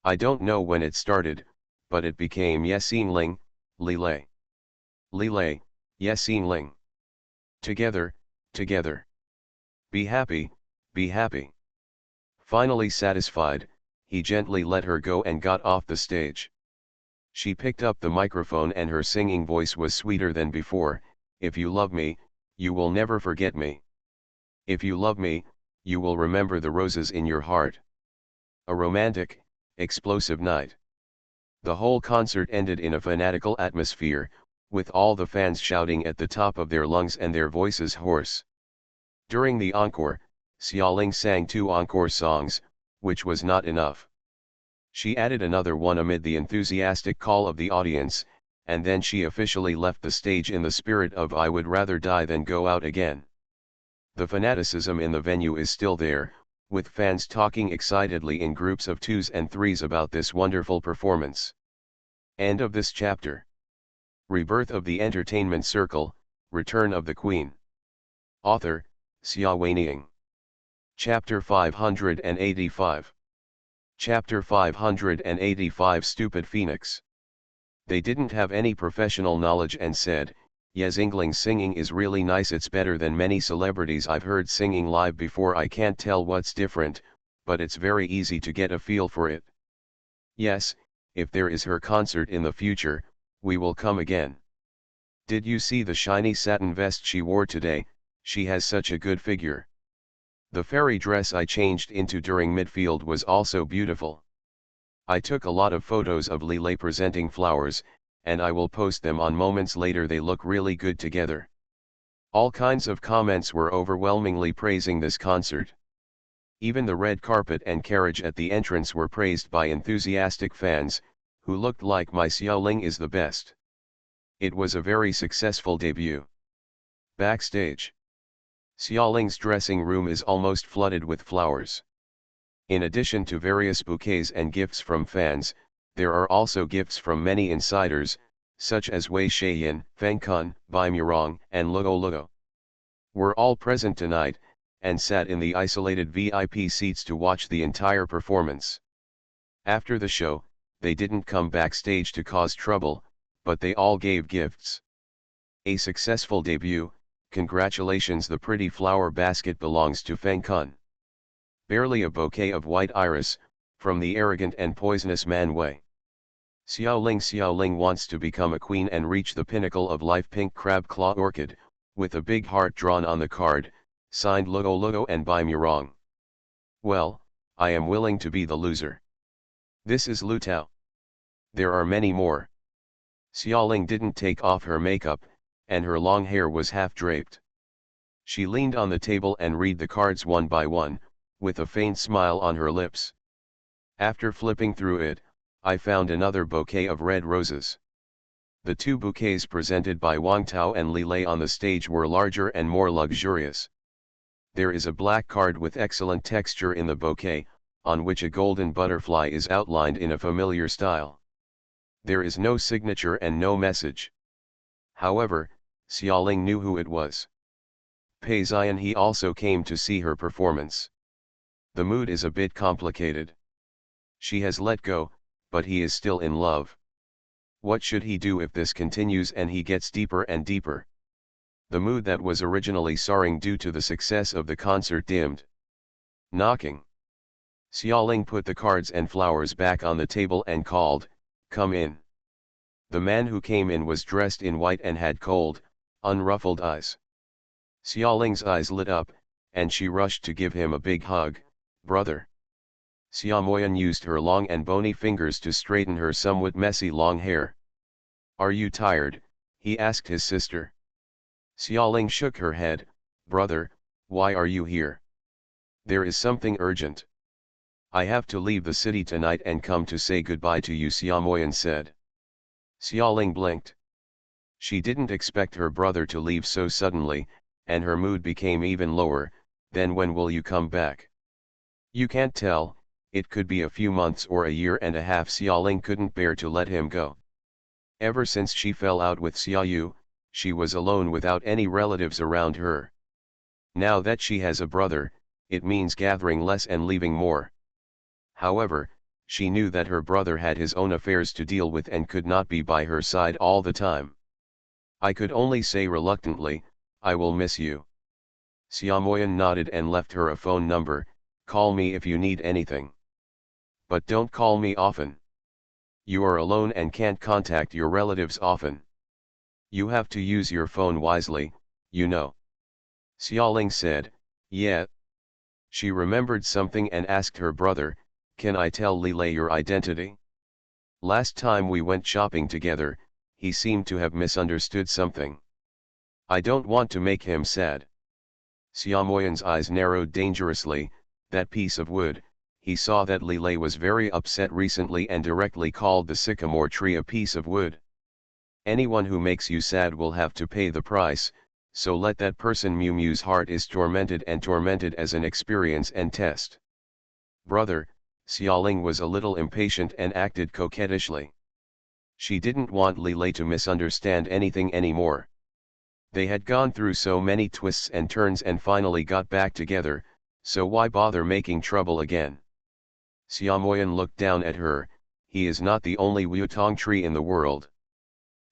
I don't know when it started, but it became Yexingling, Li Lei. Li Lei, Yexingling. Together, together. Be happy, be happy. Finally satisfied, he gently let her go and got off the stage. She picked up the microphone and her singing voice was sweeter than before. "If you love me, you will never forget me. If you love me, you will remember the roses in your heart." A romantic, explosive night. The whole concert ended in a fanatical atmosphere, with all the fans shouting at the top of their lungs and their voices hoarse. During the encore, Xiaoling sang 2 encore songs, which was not enough. She added another one amid the enthusiastic call of the audience, and then she officially left the stage in the spirit of "I would rather die than go out again." The fanaticism in the venue is still there, with fans talking excitedly in groups of 2s and 3s about this wonderful performance. End of this chapter. Rebirth of the Entertainment Circle, Return of the Queen. Author, Xia Weining. Chapter 585. Chapter 585 Stupid Phoenix. They didn't have any professional knowledge and said, "Yes, Ingling's singing is really nice, it's better than many celebrities I've heard singing live before. I can't tell what's different, but it's very easy to get a feel for it. Yes, if there is her concert in the future, we will come again. Did you see the shiny satin vest she wore today? She has such a good figure. The fairy dress I changed into during midfield was also beautiful. I took a lot of photos of Lily presenting flowers, and I will post them on Moments later. They look really good together." All kinds of comments were overwhelmingly praising this concert. Even the red carpet and carriage at the entrance were praised by enthusiastic fans, who looked like "My Xiaoling is the best." It was a very successful debut. Backstage. Xiaoling's dressing room is almost flooded with flowers. In addition to various bouquets and gifts from fans, there are also gifts from many insiders, such as Wei Shaiyan, Feng Kun, Bai Murong, and Luo Luo. Were all present tonight, and sat in the isolated VIP seats to watch the entire performance. After the show, they didn't come backstage to cause trouble, but they all gave gifts. A successful debut. Congratulations. The pretty flower basket belongs to Feng Kun. Barely a bouquet of white iris, from the arrogant and poisonous man Wei. Xiaoling wants to become a queen and reach the pinnacle of life. Pink crab claw orchid, with a big heart drawn on the card, signed Luo Luo and Bai Murong. Well, I am willing to be the loser. This is Lu Tao. There are many more. Xiaoling didn't take off her makeup, and her long hair was half draped. She leaned on the table and read the cards one by one, with a faint smile on her lips. After flipping through it, I found another bouquet of red roses. The two bouquets presented by Wang Tao and Li Lei on the stage were larger and more luxurious. There is a black card with excellent texture in the bouquet, on which a golden butterfly is outlined in a familiar style. There is no signature and no message. However, Xiaoling knew who it was. Pei Ziyan. He also came to see her performance. The mood is a bit complicated. She has let go, but he is still in love. What should he do if this continues and he gets deeper and deeper? The mood that was originally soaring due to the success of the concert dimmed. Knocking. Xiaoling put the cards and flowers back on the table and called, "Come in." The man who came in was dressed in white and had cold, unruffled eyes. Xiaoling's eyes lit up, and she rushed to give him a big hug. "Brother." Xia Moyan used her long and bony fingers to straighten her somewhat messy long hair. "Are you tired?" he asked his sister. Xiaoling shook her head. "Brother, why are you here?" "There is something urgent. I have to leave the city tonight and come to say goodbye to you," Xia Moyan said. Xiaoling blinked. She didn't expect her brother to leave so suddenly, and her mood became even lower. "Then when will you come back?" "You can't tell, it could be a few months or a year and a half." Xiaoling couldn't bear to let him go. Ever since she fell out with Xiaoyu, she was alone without any relatives around her. Now that she has a brother, it means gathering less and leaving more. However, she knew that her brother had his own affairs to deal with and could not be by her side all the time. "I could only say reluctantly, I will miss you." Xia Moyan nodded and left her a phone number. "Call me if you need anything. But don't call me often. You are alone and can't contact your relatives often. You have to use your phone wisely, you know." Xiaoling said, "Yeah." She remembered something and asked her brother, "Can I tell Li Lei your identity? Last time we went shopping together, he seemed to have misunderstood something. I don't want to make him sad." Xia Moyan's eyes narrowed dangerously. That piece of wood. He saw that Li Lei was very upset recently and directly called the sycamore tree a piece of wood. "Anyone who makes you sad will have to pay the price, so let that person. Miu Miu's heart is tormented and tormented as an experience and test." "Brother," Xiaoling was a little impatient and acted coquettishly. She didn't want Lilei to misunderstand anything anymore. They had gone through so many twists and turns and finally got back together, so why bother making trouble again? Xiaomoyan looked down at her. He is not the only Wutong tree in the world.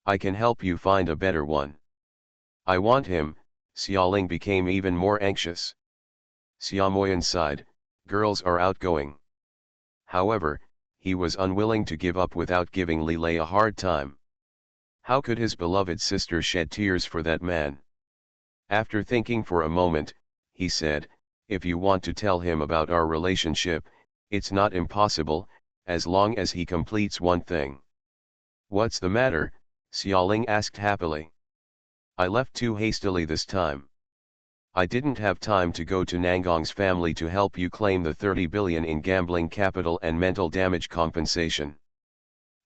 I can help you find a better one. I want him. Xiaoling became even more anxious. Xiaomoyan sighed, girls are outgoing. However, he was unwilling to give up without giving Lilei a hard time. How could his beloved sister shed tears for that man? After thinking for a moment, he said, if you want to tell him about our relationship, it's not impossible, as long as he completes one thing. What's the matter? Xiaoling asked happily. I left too hastily this time. I didn't have time to go to Nangong's family to help you claim the 30 billion in gambling capital and mental damage compensation.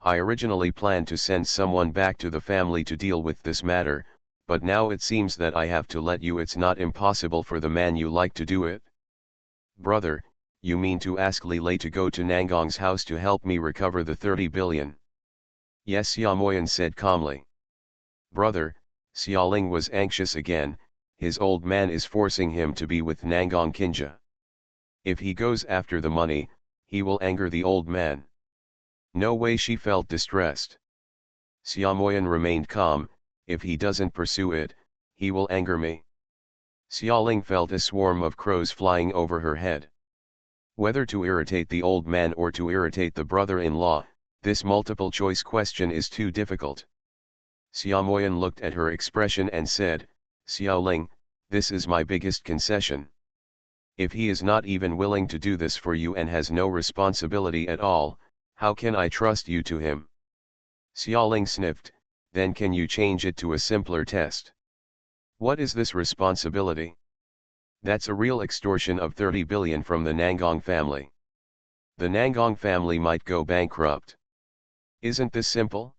I originally planned to send someone back to the family to deal with this matter, but now it seems that I have to let you. It's not impossible for the man you like to do it. Brother, you mean to ask Lilei to go to Nangong's house to help me recover the 30 billion? Yes, Xiaomoyan said calmly. Brother, Xiaoling was anxious again. His old man is forcing him to be with Nangong Kinja. If he goes after the money, he will anger the old man. No way, she felt distressed. Xiaomoyan remained calm. If he doesn't pursue it, he will anger me. Xiaoling felt a swarm of crows flying over her head. Whether to irritate the old man or to irritate the brother-in-law, this multiple choice question is too difficult. Xiaomoyan looked at her expression and said, Xiaoling, this is my biggest concession. If he is not even willing to do this for you and has no responsibility at all, how can I trust you to him? Xiaoling sniffed, then can you change it to a simpler test? What is this responsibility? That's a real extortion of 30 billion from the Nangong family. The Nangong family might go bankrupt. Isn't this simple?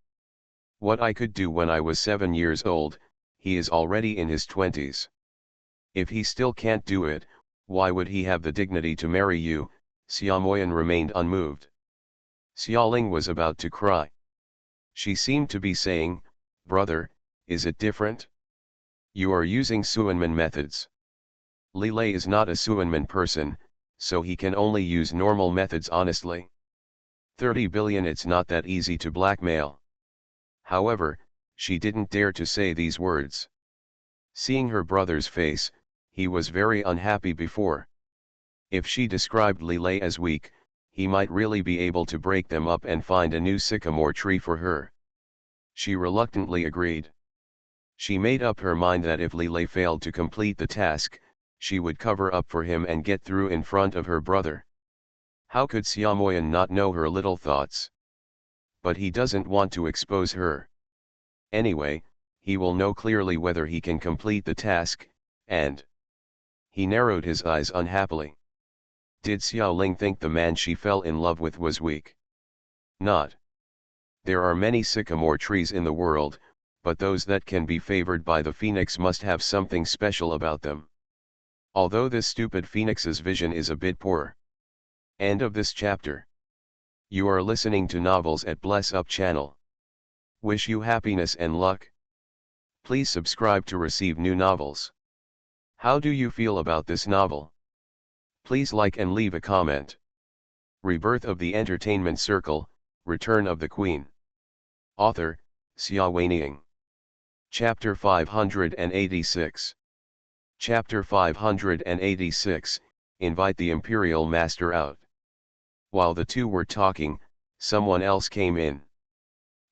What I could do when I was 7 years old, he is already in his 20s. If he still can't do it, why would he have the dignity to marry you? Xiaomoyan remained unmoved. Xiaoling was about to cry. She seemed to be saying, brother, is it different? You are using Suanman methods. Lilei is not a Suanman person, so he can only use normal methods honestly. 30 billion, it's not that easy to blackmail. However, she didn't dare to say these words. Seeing her brother's face, he was very unhappy before. If she described Lilei as weak, he might really be able to break them up and find a new sycamore tree for her. She reluctantly agreed. She made up her mind that if Lilei failed to complete the task, she would cover up for him and get through in front of her brother. How could Xiaomoyan not know her little thoughts? But he doesn't want to expose her. Anyway, he will know clearly whether he can complete the task, and... He narrowed his eyes unhappily. Did Xiaoling think the man she fell in love with was weak? Not. There are many sycamore trees in the world, but those that can be favored by the phoenix must have something special about them. Although this stupid phoenix's vision is a bit poor. End of this chapter. You are listening to Novels at Bless Up channel. Wish you happiness and luck. Please subscribe to receive new novels. How do you feel about this novel? Please like and leave a comment. Rebirth of the Entertainment Circle, Return of the Queen. Author, Xia Weining. Chapter 586. Chapter 586, Invite the Imperial Master out. While the two were talking, someone else came in.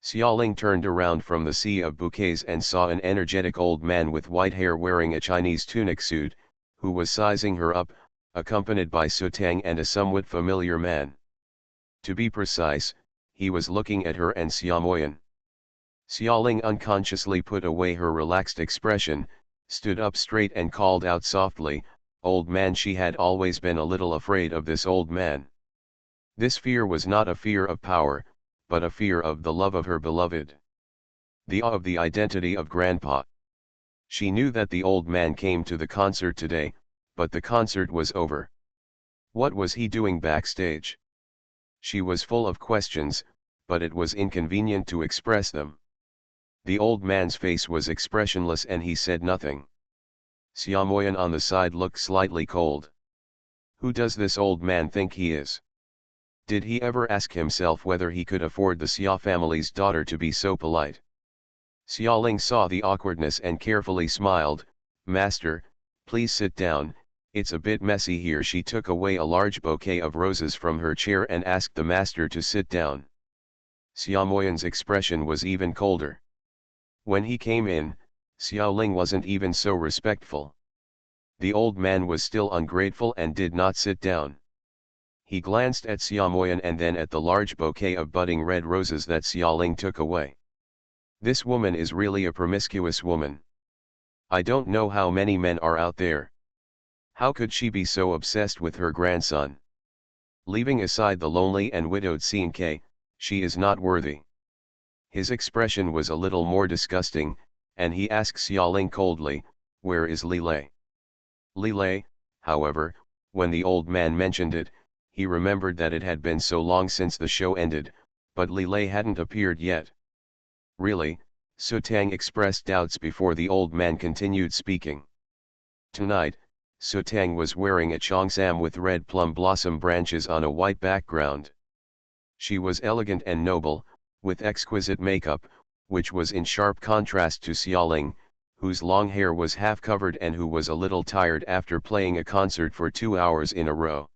Xiaoling turned around from the sea of bouquets and saw an energetic old man with white hair wearing a Chinese tunic suit, who was sizing her up, accompanied by Sutang and a somewhat familiar man. To be precise, he was looking at her and Xiaomoyan. Xiaoling unconsciously put away her relaxed expression, stood up straight and called out softly, "Old man!" She had always been a little afraid of this old man. This fear was not a fear of power, but a fear of the love of her beloved. The awe of the identity of Grandpa. She knew that the old man came to the concert today, but the concert was over. What was he doing backstage? She was full of questions, but it was inconvenient to express them. The old man's face was expressionless and he said nothing. Siamoyan on the side looked slightly cold. Who does this old man think he is? Did he ever ask himself whether he could afford the Xia family's daughter to be so polite? Xiaoling saw the awkwardness and carefully smiled. Master, please sit down, it's a bit messy here. She took away a large bouquet of roses from her chair and asked the master to sit down. Xiaomoyan's expression was even colder. When he came in, Xiaoling wasn't even so respectful. The old man was still ungrateful and did not sit down. He glanced at Xiaomoyan and then at the large bouquet of budding red roses that Xiaoling took away. This woman is really a promiscuous woman. I don't know how many men are out there. How could she be so obsessed with her grandson? Leaving aside the lonely and widowed Xinke, she is not worthy. His expression was a little more disgusting, and he asked Xiaoling coldly, where is Li Lei? Li Lei, however, when the old man mentioned it, he remembered that it had been so long since the show ended, but Li Lei hadn't appeared yet. Really? Su Tang expressed doubts before the old man continued speaking. Tonight, Su Tang was wearing a cheongsam with red plum blossom branches on a white background. She was elegant and noble, with exquisite makeup, which was in sharp contrast to Xiaoling, whose long hair was half covered and who was a little tired after playing a concert for 2 hours in a row.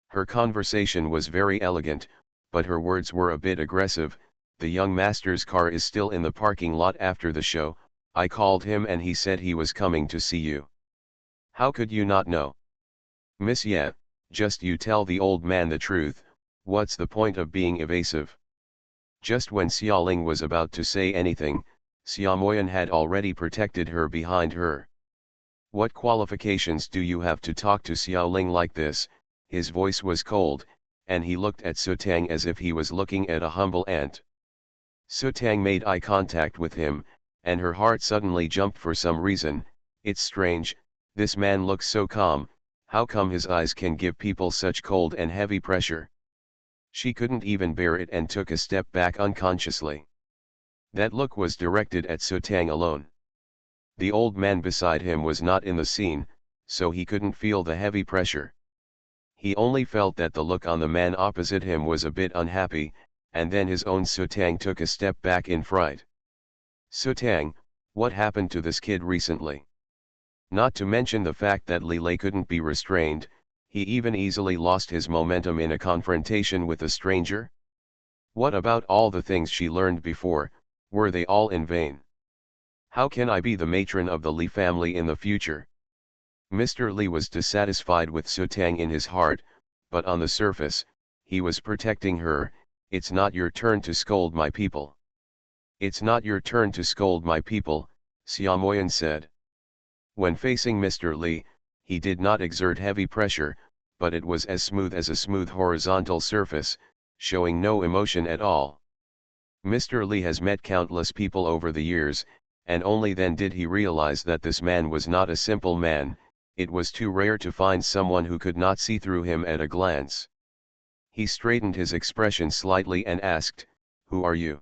Her conversation was very elegant, but her words were a bit aggressive. The young master's car is still in the parking lot after the show. I called him and he said he was coming to see you. How could you not know? Miss Ye, just you tell the old man the truth, what's the point of being evasive? Just when Xiaoling was about to say anything, Xiaomoyan had already protected her behind her. What qualifications do you have to talk to Xiaoling like this? His voice was cold, and he looked at Su Tang as if he was looking at a humble ant. Su Tang made eye contact with him, and her heart suddenly jumped for some reason. It's strange, this man looks so calm, how come his eyes can give people such cold and heavy pressure? She couldn't even bear it and took a step back unconsciously. That look was directed at Su Tang alone. The old man beside him was not in the scene, so he couldn't feel the heavy pressure. He only felt that the look on the man opposite him was a bit unhappy, and then his own Su Tang took a step back in fright. Su Tang, what happened to this kid recently? Not to mention the fact that Li Lei couldn't be restrained, he even easily lost his momentum in a confrontation with a stranger? What about all the things she learned before, were they all in vain? How can I be the matron of the Li family in the future? Mr. Li was dissatisfied with Su Tang in his heart, but on the surface, he was protecting her. It's not your turn to scold my people. It's not your turn to scold my people, Xiaomoyan said. When facing Mr. Li, he did not exert heavy pressure, but it was as smooth as a smooth horizontal surface, showing no emotion at all. Mr. Li has met countless people over the years, and only then did he realize that this man was not a simple man. It was too rare to find someone who could not see through him at a glance. He straightened his expression slightly and asked, "Who are you?"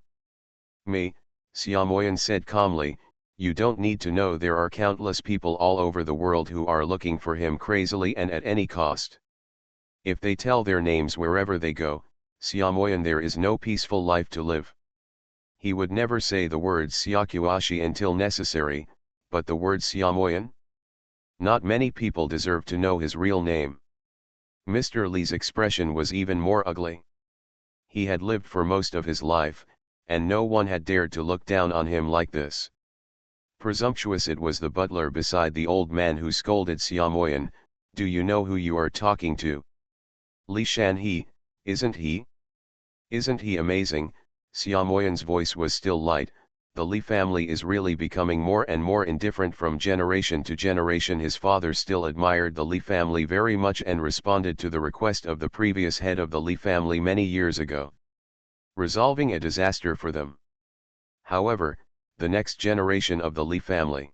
"Me," Xiaomoyan said calmly. "You don't need to know. There are countless people all over the world who are looking for him crazily and at any cost. If they tell their names wherever they go, Xiaomoyan, there is no peaceful life to live." He would never say the word Xiaoquashi until necessary, but the word Xiaomoyan? Not many people deserve to know his real name. Mr. Li's expression was even more ugly. He had lived for most of his life, and no one had dared to look down on him like this. Presumptuous. It was the butler beside the old man who scolded Xiaomoyan, "Do you know who you are talking to? Li Shanhe, isn't he? Isn't he amazing?" Xiaomoyan's voice was still light. The Li family is really becoming more and more indifferent from generation to generation. His father still admired the Li family very much and responded to the request of the previous head of the Li family many years ago, resolving a disaster for them. However, the next generation of the Li family.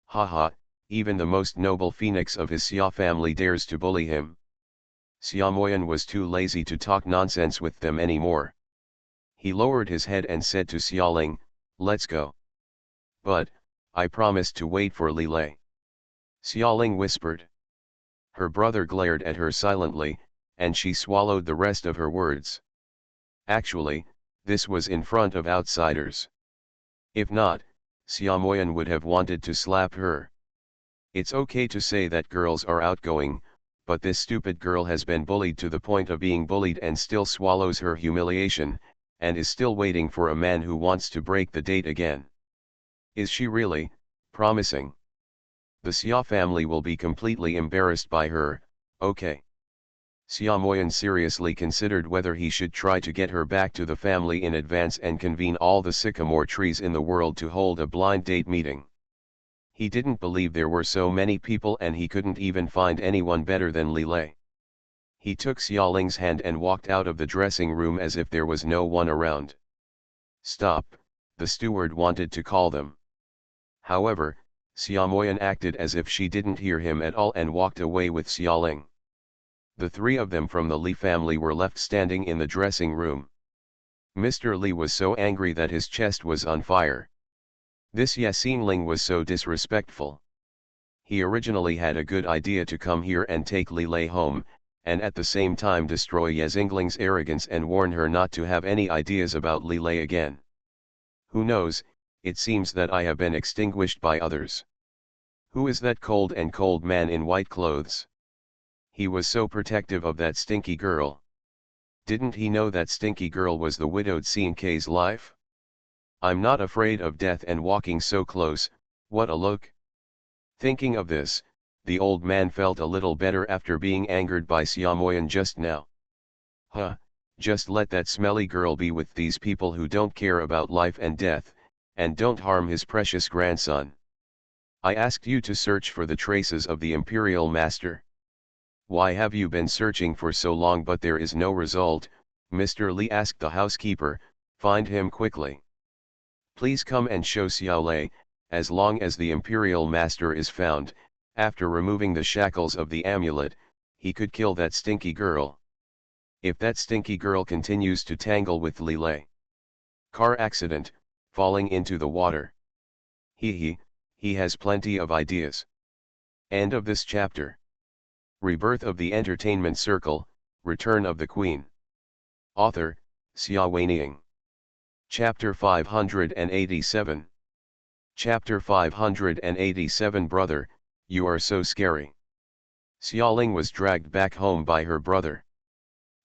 Haha, even the most noble phoenix of his Xia family dares to bully him. Xiaomoyan was too lazy to talk nonsense with them anymore. He lowered his head and said to Xiaoling, "Let's go." "But, I promised to wait for Lilei," Xiaoling whispered. Her brother glared at her silently, and she swallowed the rest of her words. Actually, this was in front of outsiders. If not, Xiaomoyan would have wanted to slap her. It's okay to say that girls are outgoing, but this stupid girl has been bullied to the point of being bullied and still swallows her humiliation, and is still waiting for a man who wants to break the date again. Is she really promising? The Xia family will be completely embarrassed by her. Okay. Xia Moyan seriously considered whether he should try to get her back to the family in advance and convene all the sycamore trees in the world to hold a blind date meeting. He didn't believe there were so many people, and he couldn't even find anyone better than Lilei. He took Xiaoling's hand and walked out of the dressing room as if there was no one around. "Stop," the steward wanted to call them. However, Xiaomoyan acted as if she didn't hear him at all and walked away with Xiaoling. The three of them from the Li family were left standing in the dressing room. Mr. Li was so angry that his chest was on fire. This Yasinling was so disrespectful. He originally had a good idea to come here and take Lilei home, and at the same time destroy Yasingling's arrogance and warn her not to have any ideas about Lilei again. Who knows, it seems that I have been extinguished by others. Who is that cold man in white clothes? He was so protective of that stinky girl. Didn't he know that stinky girl was the widowed Xink's life? I'm not afraid of death and walking so close, what a look. Thinking of this, the old man felt a little better after being angered by Xiaomoyan just now. Just let that smelly girl be with these people who don't care about life and death, and don't harm his precious grandson. I asked you to search for the traces of the Imperial Master. Why have you been searching for so long but there is no result? Mr. Li asked the housekeeper. Find him quickly. Please come and show Xiaolei. As long as the Imperial Master is found, after removing the shackles of the amulet, he could kill that stinky girl. If that stinky girl continues to tangle with Lilei. Car accident, falling into the water. He has plenty of ideas. End of this chapter. Rebirth of the Entertainment Circle, Return of the Queen. Author, Xia Weining. Chapter 587. Chapter 587. Brother, you are so scary. Xiaoling was dragged back home by her brother.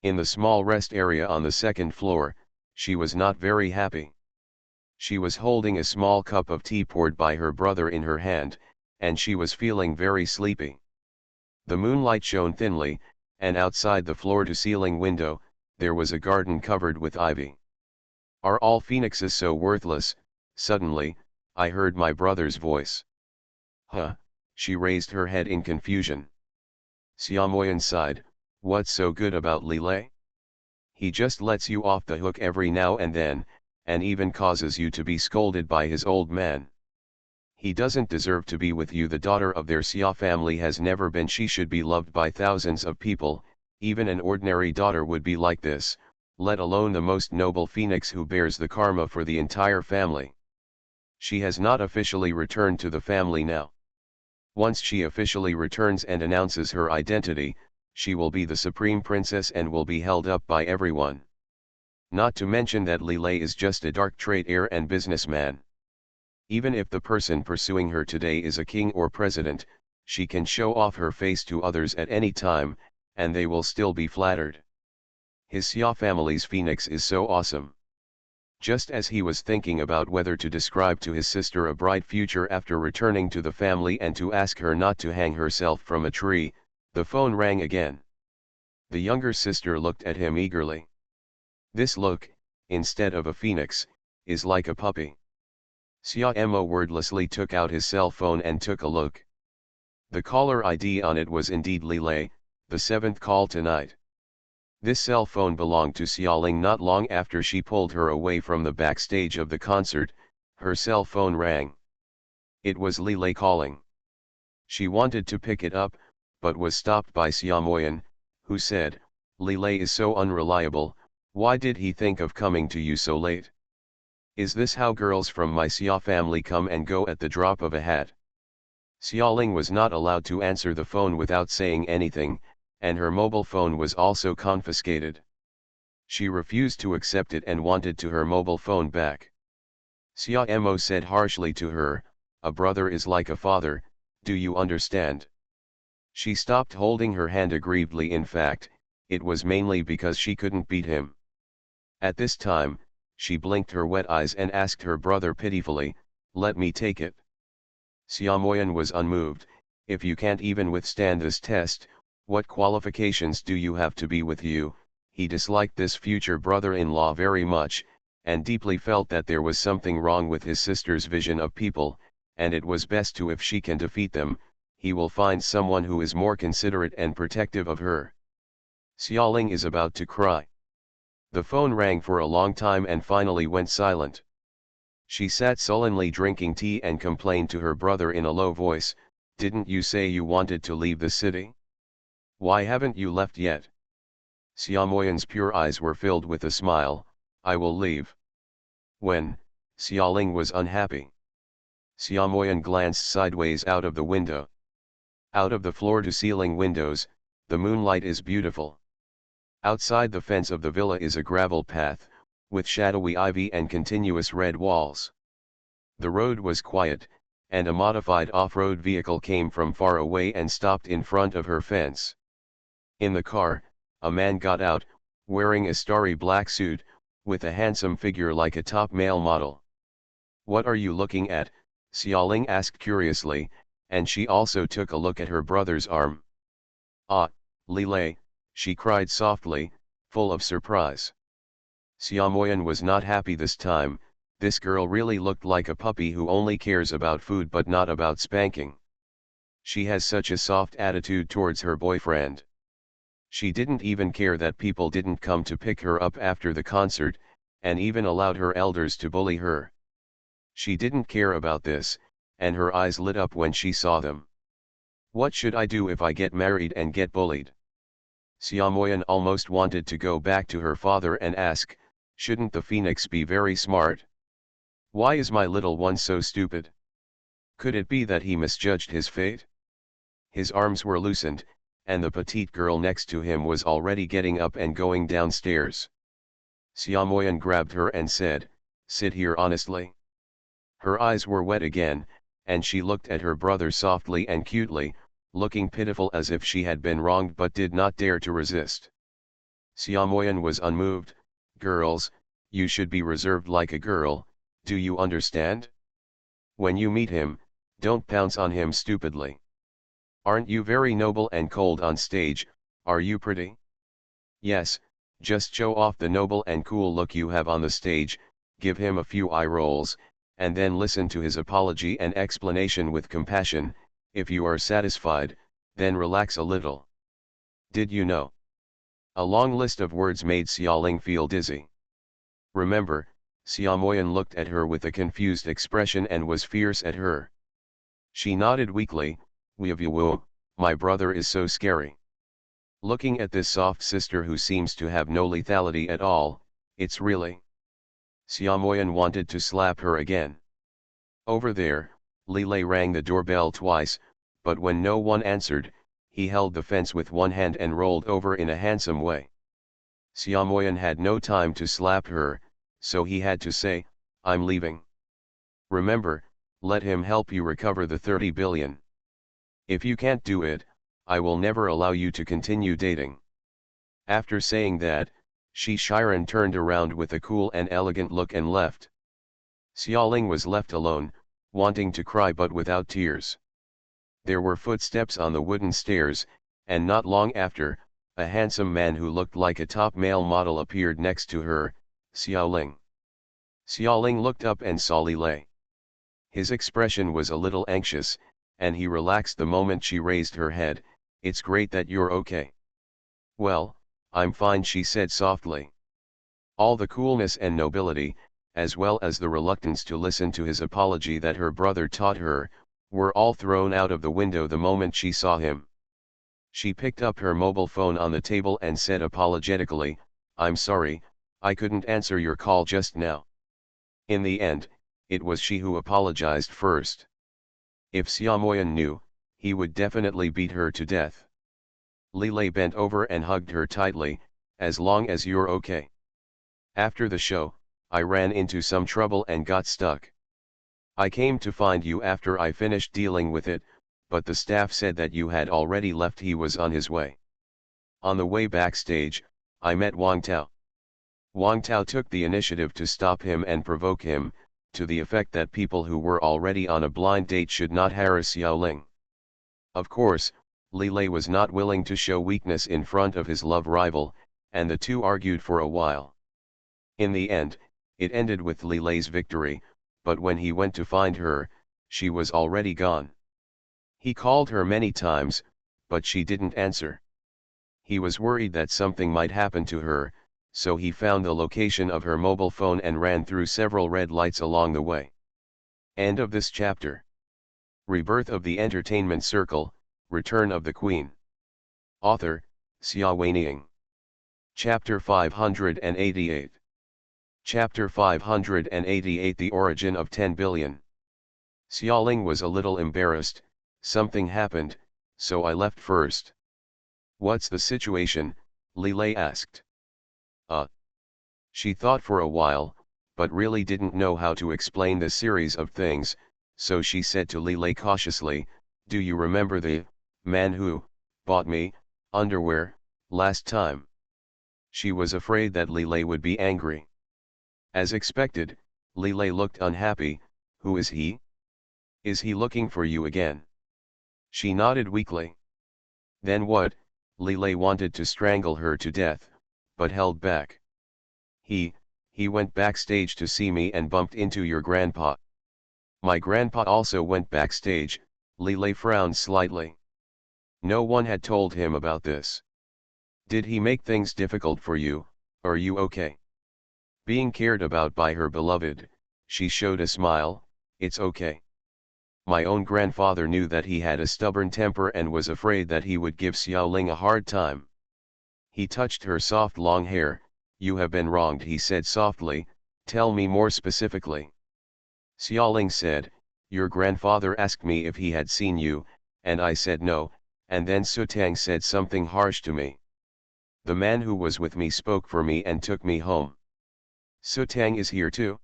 In the small rest area on the second floor, she was not very happy. She was holding a small cup of tea poured by her brother in her hand, and she was feeling very sleepy. The moonlight shone thinly, and outside the floor-to-ceiling window, there was a garden covered with ivy. Are all phoenixes so worthless? Suddenly, I heard my brother's voice. She raised her head in confusion. Xiaomoyan sighed. What's so good about Lilei? He just lets you off the hook every now and then, and even causes you to be scolded by his old man. He doesn't deserve to be with you. The daughter of their Xia family has never been. She should be loved by thousands of people. Even an ordinary daughter would be like this, let alone the most noble phoenix who bears the karma for the entire family. She has not officially returned to the family now. Once she officially returns and announces her identity, she will be the supreme princess and will be held up by everyone. Not to mention that Lilei is just a dark trade heir and businessman. Even if the person pursuing her today is a king or president, she can show off her face to others at any time, and they will still be flattered. His Xia family's phoenix is so awesome. Just as he was thinking about whether to describe to his sister a bright future after returning to the family and to ask her not to hang herself from a tree, the phone rang again. The younger sister looked at him eagerly. This look, instead of a phoenix, is like a puppy. Xia Mo wordlessly took out his cell phone and took a look. The caller ID on it was indeed Lilei, the seventh call tonight. This cell phone belonged to Xiaoling. Not long after she pulled her away from the backstage of the concert, her cell phone rang. It was Lilei calling. She wanted to pick it up, but was stopped by Xiaomoyan, who said, Lilei is so unreliable, Why did he think of coming to you so late? Is this how girls from my Xia family come and go at the drop of a hat? Xiaoling was not allowed to answer the phone without saying anything, and her mobile phone was also confiscated. She refused to accept it and wanted her mobile phone back. Xia Mo said harshly to her, "A brother is like a father, do you understand?" She stopped holding her hand aggrievedly. In fact, it was mainly because she couldn't beat him. At this time, she blinked her wet eyes and asked her brother pitifully, "Let me take it." Xiaomoyan was unmoved. "If you can't even withstand this test, what qualifications do you have to be with you?" He disliked this future brother-in-law very much, and deeply felt that there was something wrong with his sister's vision of people, and it was best to, if she can defeat them, he will find someone who is more considerate and protective of her. Xiaoling is about to cry. The phone rang for a long time and finally went silent. She sat sullenly drinking tea and complained to her brother in a low voice, "Didn't you say you wanted to leave the city? Why haven't you left yet?" Xiaomoyan's pure eyes were filled with a smile, "I will leave." When? Xiaoling was unhappy. Xiaomoyan glanced sideways out of the window. Out of the floor-to-ceiling windows, the moonlight is beautiful. Outside the fence of the villa is a gravel path, with shadowy ivy and continuous red walls. The road was quiet, and a modified off-road vehicle came from far away and stopped in front of her fence. In the car, a man got out, wearing a starry black suit, with a handsome figure like a top male model. "What are you looking at?" Xiaoling asked curiously, and she also took a look at her brother's arm. "Ah, Lilei," she cried softly, full of surprise. Xiaomoyan was not happy this time. This girl really looked like a puppy who only cares about food but not about spanking. She has such a soft attitude towards her boyfriend. She didn't even care that people didn't come to pick her up after the concert, and even allowed her elders to bully her. She didn't care about this, and her eyes lit up when she saw them. "What should I do if I get married and get bullied?" Xiaomoyan almost wanted to go back to her father and ask, "Shouldn't the phoenix be very smart? Why is my little one so stupid?" Could it be that he misjudged his fate? His arms were loosened, and the petite girl next to him was already getting up and going downstairs. Xiaomoyan grabbed her and said, "Sit here honestly." Her eyes were wet again, and she looked at her brother softly and cutely, looking pitiful as if she had been wronged but did not dare to resist. Xiaomoyan was unmoved. "Girls, you should be reserved like a girl, do you understand? When you meet him, don't pounce on him stupidly. Aren't you very noble and cold on stage? Are you pretty? Yes, just show off the noble and cool look you have on the stage, give him a few eye rolls, and then listen to his apology and explanation with compassion. If you are satisfied, then relax a little. Did you know?" A long list of words made Xiaoling feel dizzy. Remember, Xiaomoyan looked at her with a confused expression and was fierce at her. She nodded weakly, "Weevu, my brother is so scary. Looking at this soft sister who seems to have no lethality at all, it's really..." Xiaomoyan wanted to slap her again. Over there, Lilei rang the doorbell twice, but when no one answered, he held the fence with one hand and rolled over in a handsome way. Xiaomoyan had no time to slap her, so he had to say, "I'm leaving. Remember, let him help you recover the 30 billion. If you can't do it, I will never allow you to continue dating." After saying that, Shiren turned around with a cool and elegant look and left. Xiaoling was left alone, wanting to cry but without tears. There were footsteps on the wooden stairs, and not long after, a handsome man who looked like a top male model appeared next to her, Xiaoling. Xiaoling looked up and saw Lilei. His expression was a little anxious, and he relaxed the moment she raised her head. "It's great that you're okay." "Well, I'm fine," she said softly. All the coolness and nobility, as well as the reluctance to listen to his apology that her brother taught her, were all thrown out of the window the moment she saw him. She picked up her mobile phone on the table and said apologetically, "I'm sorry, I couldn't answer your call just now. In the end, it was she who apologized first. If Xiaomoyan knew, he would definitely beat her to death. Lilei bent over and hugged her tightly, as long as you're okay. After the show, I ran into some trouble and got stuck. I came to find you after I finished dealing with it, but the staff said that you had already left. He was on his way. On the way backstage, I met Wang Tao. Wang Tao took the initiative to stop him and provoke him, to the effect that people who were already on a blind date should not harass Xiaoling. Of course, Lilei was not willing to show weakness in front of his love rival, and the two argued for a while. In the end, it ended with Lilei's victory, but when he went to find her, she was already gone. He called her many times, but she didn't answer. He was worried that something might happen to her, so he found the location of her mobile phone and ran through several red lights along the way. End of this chapter. Rebirth of the Entertainment Circle, Return of the Queen. Author, Xia Weiniang. Chapter 588. Chapter 588 The Origin of 10 Billion. Xiaoling was a little embarrassed. Something happened, so I left first. What's the situation? Lilei asked. She thought for a while, but really didn't know how to explain the series of things, so she said to Lilei cautiously, do you remember the man who bought me underwear last time? She was afraid that Lilei would be angry. As expected, Lilei looked unhappy. Who is he? Is he looking for you again? She nodded weakly. Then what? Lilei wanted to strangle her to death, but held back. He went backstage to see me and bumped into your grandpa. My grandpa also went backstage. Lilei frowned slightly. No one had told him about this. Did he make things difficult for you? Are you okay? Being cared about by her beloved, she showed a smile. It's okay. My own grandfather knew that he had a stubborn temper and was afraid that he would give Xiaoling a hard time. He touched her soft long hair. You have been wronged, he said softly. Tell me more specifically. Xiaoling said, your grandfather asked me if he had seen you, and I said no, and then Sutang said something harsh to me. The man who was with me spoke for me and took me home. Sutang is here too?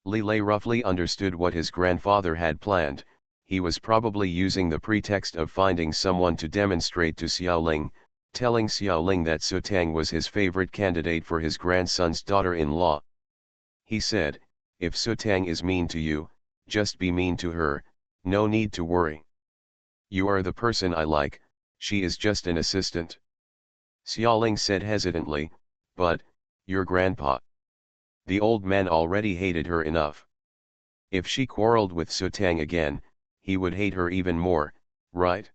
Lilei roughly understood what his grandfather had planned. He was probably using the pretext of finding someone to demonstrate to Xiaoling, telling Xiaoling that Sutang was his favorite candidate for his grandson's daughter-in-law. He said, if Sutang is mean to you, just be mean to her, no need to worry. You are the person I like, she is just an assistant. Xiaoling said hesitantly, but, your grandpa. The old man already hated her enough. If she quarreled with Sutang again, he would hate her even more, right?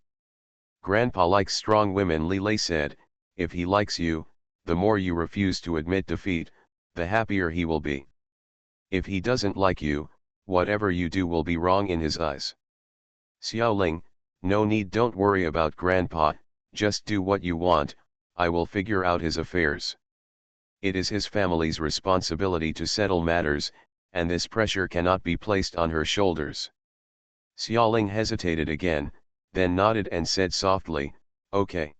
Grandpa likes strong women, Lilei said. If he likes you, the more you refuse to admit defeat, the happier he will be. If he doesn't like you, whatever you do will be wrong in his eyes. Xiaoling, no need, don't worry about Grandpa, just do what you want, I will figure out his affairs. It is his family's responsibility to settle matters, and this pressure cannot be placed on her shoulders. Xiaoling hesitated again, then nodded and said softly, okay.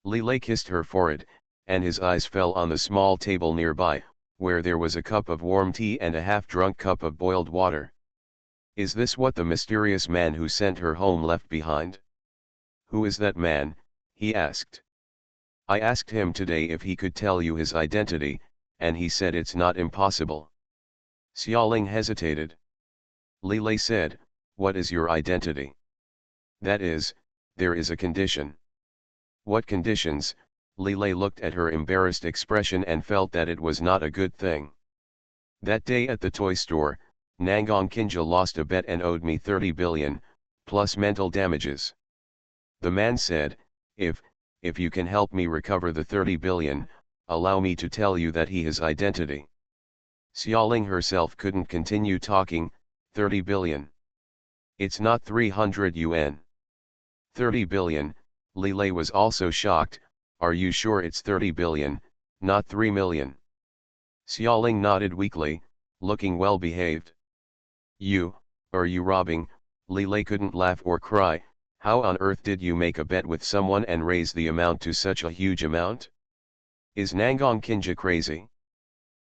Lilei kissed her forehead, and his eyes fell on the small table nearby, where there was a cup of warm tea and a half-drunk cup of boiled water. Is this what the mysterious man who sent her home left behind? Who is that man? He asked. I asked him today if he could tell you his identity, and he said it's not impossible. Xiaoling hesitated. Lilei said, what is your identity? That is, there is a condition. What conditions? Lilei looked at her embarrassed expression and felt that it was not a good thing. That day at the toy store, Nangang Kinja lost a bet and owed me 30 billion, plus mental damages. The man said, if you can help me recover the 30 billion, allow me to tell you that he his identity. Xiaoling herself couldn't continue talking. 30 billion. It's not 300 yuan. 30 billion, Lilei was also shocked. Are you sure it's 30 billion, not 3 million? Xiaoling nodded weakly, looking well behaved. Are you robbing? Li Lei couldn't laugh or cry. How on earth did you make a bet with someone and raise the amount to such a huge amount? Is Nangong Kinja crazy?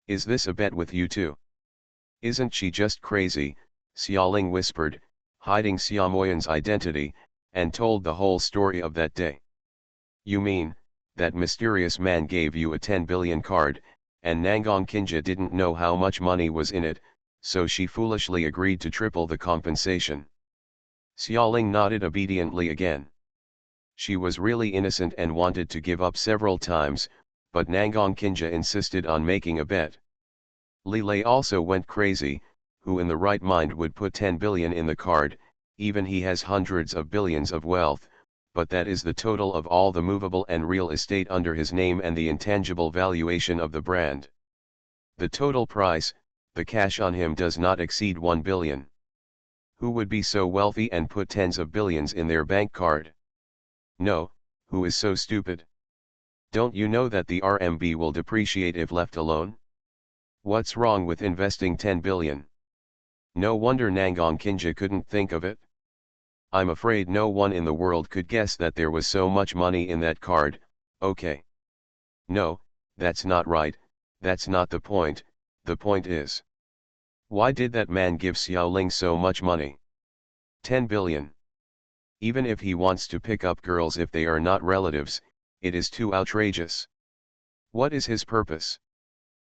Is this a bet with you too? Isn't she just crazy? Xiaoling whispered, hiding Xiaomoyan's identity, and told the whole story of that day. You mean, that mysterious man gave you a 10 billion card, and Nangong Kinja didn't know how much money was in it, so she foolishly agreed to triple the compensation. Xiaoling nodded obediently again. She was really innocent and wanted to give up several times, but Nangong Kinja insisted on making a bet. Li Lei also went crazy. Who in the right mind would put 10 billion in the card? Even he has hundreds of billions of wealth, but that is the total of all the movable and real estate under his name and the intangible valuation of the brand. The total price, the cash on him, does not exceed 1 billion. Who would be so wealthy and put tens of billions in their bank card? No, who is so stupid? Don't you know that the RMB will depreciate if left alone? What's wrong with investing 10 billion? No wonder Nangong Kinja couldn't think of it. I'm afraid no one in the world could guess that there was so much money in that card. Okay. No, that's not right, that's not the point. The point is, why did that man give Xiaoling so much money? 10 billion. Even if he wants to pick up girls if they are not relatives, it is too outrageous. What is his purpose?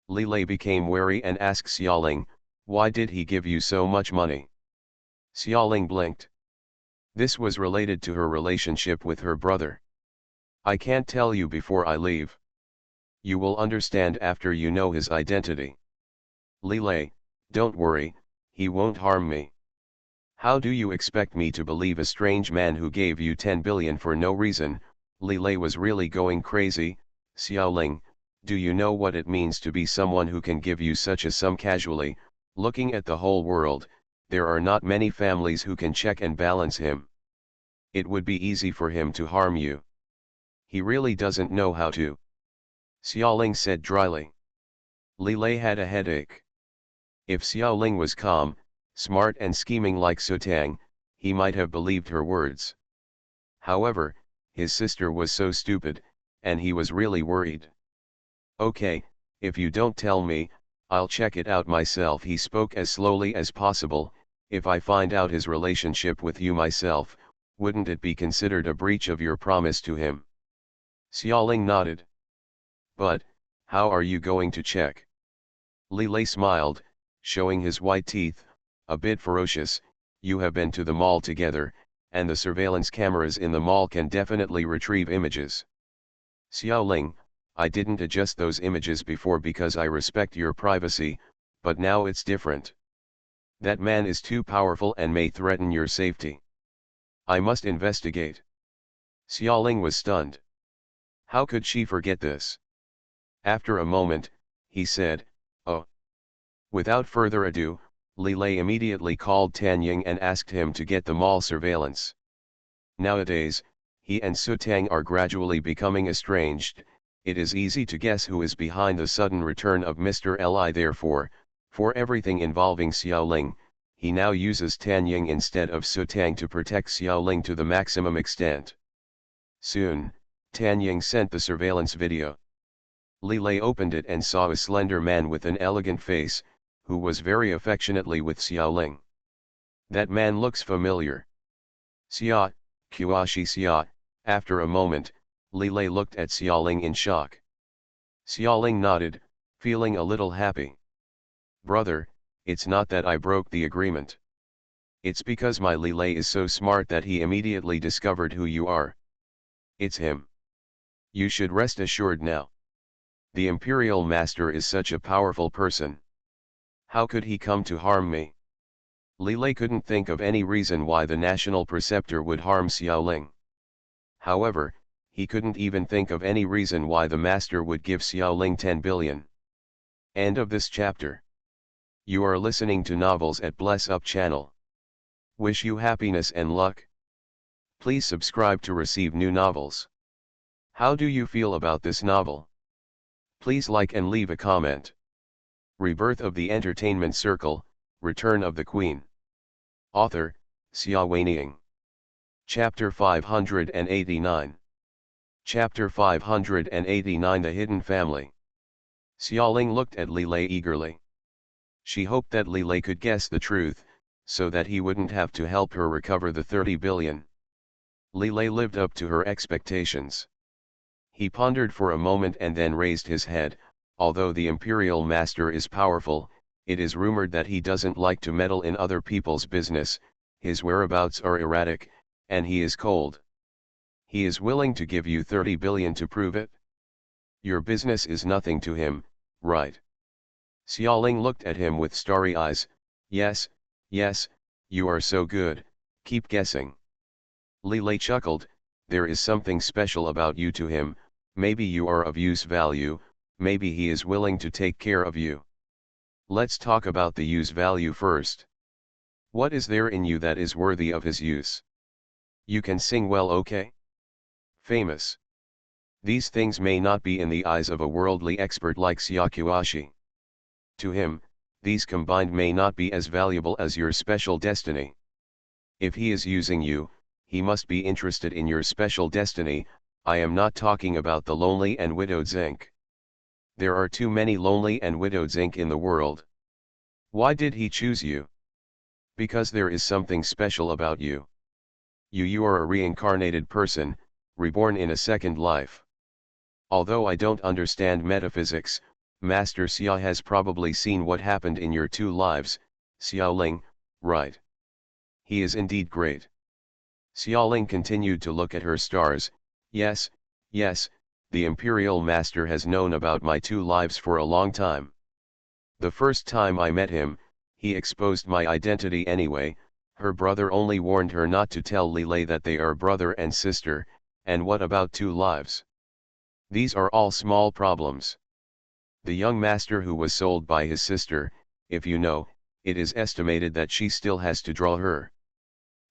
Li Lei became wary and asked Xiaoling, why did he give you so much money? Xiaoling blinked. This was related to her relationship with her brother. I can't tell you before I leave. You will understand after you know his identity. Li Lei, don't worry, he won't harm me. How do you expect me to believe a strange man who gave you 10 billion for no reason? Li Lei was really going crazy. Xiaoling, do you know what it means to be someone who can give you such a sum casually? Looking at the whole world, there are not many families who can check and balance him. It would be easy for him to harm you. He really doesn't know how to. Xiaoling said dryly. Li Lei had a headache. If Xiaoling was calm, smart and scheming like Sutang, he might have believed her words. However, his sister was so stupid, and he was really worried. Okay, if you don't tell me, I'll check it out myself. He spoke as slowly as possible. If I find out his relationship with you myself, wouldn't it be considered a breach of your promise to him? Xiaoling nodded. But, how are you going to check? Li Lei smiled, showing his white teeth, a bit ferocious. You have been to the mall together, and the surveillance cameras in the mall can definitely retrieve images. Xiaoling, I didn't adjust those images before because I respect your privacy, but now it's different. That man is too powerful and may threaten your safety. I must investigate. Xiaoling was stunned. How could she forget this? After a moment, he said, oh. Without further ado, Li Lei immediately called Tan Ying and asked him to get the mall surveillance. Nowadays, he and Sutang are gradually becoming estranged. It is easy to guess who is behind the sudden return of Mr. Li. Therefore, for everything involving Xiaoling, he now uses Tan Ying instead of Sutang to protect Xiaoling to the maximum extent. Soon, Tan Ying sent the surveillance video. Li Lei opened it and saw a slender man with an elegant face, who was very affectionately with Xiaoling. That man looks familiar. Xia, Kuashi Xia. After a moment, Li Lei looked at Xiaoling in shock. Xiaoling nodded, feeling a little happy. Brother, it's not that I broke the agreement. It's because my Li Lei is so smart that he immediately discovered who you are. It's him. You should rest assured now. The Imperial Master is such a powerful person. How could he come to harm me? Li Lei couldn't think of any reason why the National Preceptor would harm Xiaoling. However, he couldn't even think of any reason why the Master would give Xiaoling 10 billion. End of this chapter. You are listening to Novels at Bless Up channel. Wish you happiness and luck. Please subscribe to receive new novels. How do you feel about this novel? Please like and leave a comment. Rebirth of the Entertainment Circle, Return of the Queen. Author, Xia Weining. Chapter 589. Chapter 589 The Hidden Family. Xiaoling looked at Li Lei eagerly. She hoped that Li Lei could guess the truth, so that he wouldn't have to help her recover the 30 billion. Li Lei lived up to her expectations. He pondered for a moment and then raised his head. Although the Imperial Master is powerful, it is rumored that he doesn't like to meddle in other people's business, his whereabouts are erratic, and he is cold. He is willing to give you 30 billion to prove it? Your business is nothing to him, right? Xiaoling looked at him with starry eyes. Yes, yes, you are so good, keep guessing. Li Lei chuckled, there is something special about you to him, maybe you are of use value, maybe he is willing to take care of you. Let's talk about the use value first. What is there in you that is worthy of his use? You can sing well, okay? Famous. These things may not be in the eyes of a worldly expert like Xiaoqiuashi. To him, these combined may not be as valuable as your special destiny. If he is using you, he must be interested in your special destiny. I am not talking about the lonely and widowed Zinc. There are too many lonely and widowed Zinc in the world. Why did he choose you? Because there is something special about you. You are a reincarnated person, reborn in a second life. Although I don't understand metaphysics, Master Xia has probably seen what happened in your two lives, Xiaoling, right? He is indeed great. Xiaoling continued to look at her stars. Yes, yes, the Imperial Master has known about my two lives for a long time. The first time I met him, he exposed my identity anyway. Her brother only warned her not to tell Li Lei that they are brother and sister, and what about two lives? These are all small problems. The young master who was sold by his sister, if you know, it is estimated that she still has to draw her.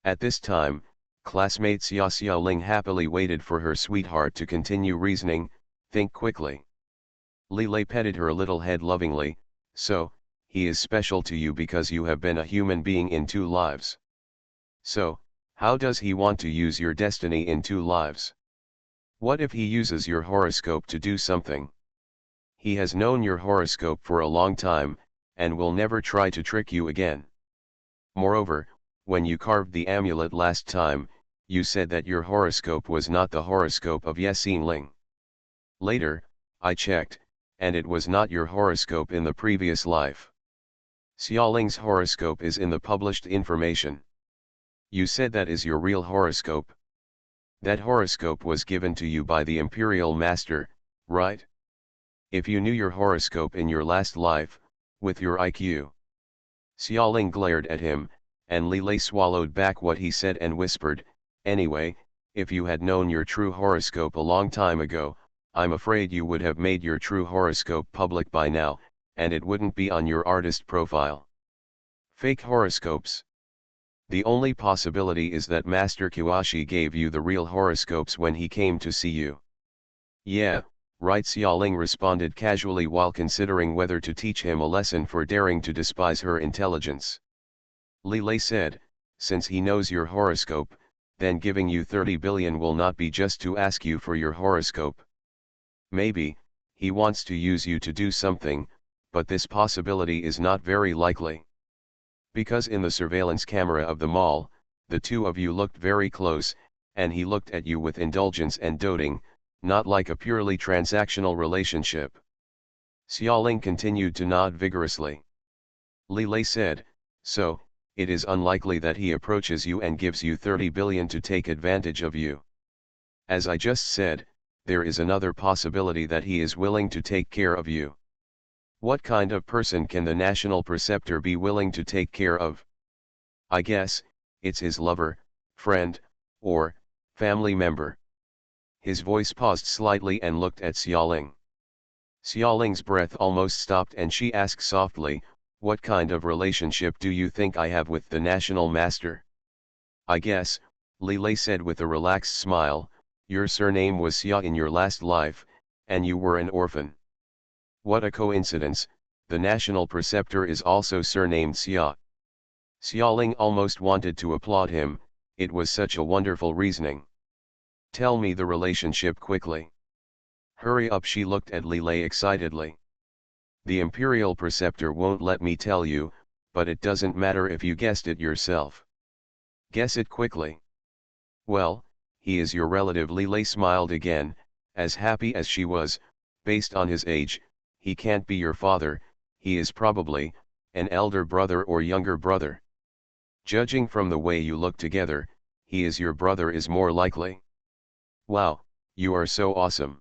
At this time, classmate Xia Xiaoling happily waited for her sweetheart to continue reasoning. Think quickly. Li Lei petted her little head lovingly. So, he is special to you because you have been a human being in two lives. So, how does he want to use your destiny in two lives? What if he uses your horoscope to do something? He has known your horoscope for a long time, and will never try to trick you again. Moreover, when you carved the amulet last time, you said that your horoscope was not the horoscope of Yesin Ling. Later, I checked, and it was not your horoscope in the previous life. Xiaoling's horoscope is in the published information. You said that is your real horoscope. That horoscope was given to you by the Imperial Master, right? If you knew your horoscope in your last life, with your IQ. Xiaoling glared at him, and Li Lei swallowed back what he said and whispered, anyway, if you had known your true horoscope a long time ago, I'm afraid you would have made your true horoscope public by now, and it wouldn't be on your artist profile. Fake horoscopes. The only possibility is that Master Qiuashi gave you the real horoscopes when he came to see you. Yeah, right, Xiaoling responded casually while considering whether to teach him a lesson for daring to despise her intelligence. Li Lei said, since he knows your horoscope, then giving you 30 billion will not be just to ask you for your horoscope. Maybe, he wants to use you to do something, but this possibility is not very likely. Because in the surveillance camera of the mall, the two of you looked very close, and he looked at you with indulgence and doting, not like a purely transactional relationship. Xiaoling continued to nod vigorously. Li Lei said, so, it is unlikely that he approaches you and gives you 30 billion to take advantage of you. As I just said, there is another possibility that he is willing to take care of you. What kind of person can the national preceptor be willing to take care of? I guess, it's his lover, friend, or family member. His voice paused slightly and looked at Xiaoling. Xiaoling's breath almost stopped and she asked softly, what kind of relationship do you think I have with the national master? I guess, Li Lei said with a relaxed smile, your surname was Xia in your last life, and you were an orphan. What a coincidence, The national preceptor is also surnamed Xia. Xiaoling almost wanted to applaud him, it was such a wonderful reasoning. Tell me the relationship quickly. Hurry up, she looked at Li Lei excitedly. The imperial preceptor won't let me tell you, but it doesn't matter if you guessed it yourself. Guess it quickly. Well, he is your relative. Li Lei smiled again, as happy as she was. Based on his age, he can't be your father, he is probably an elder brother or younger brother. Judging from the way you look together, he is your brother is more likely. Wow, you are so awesome.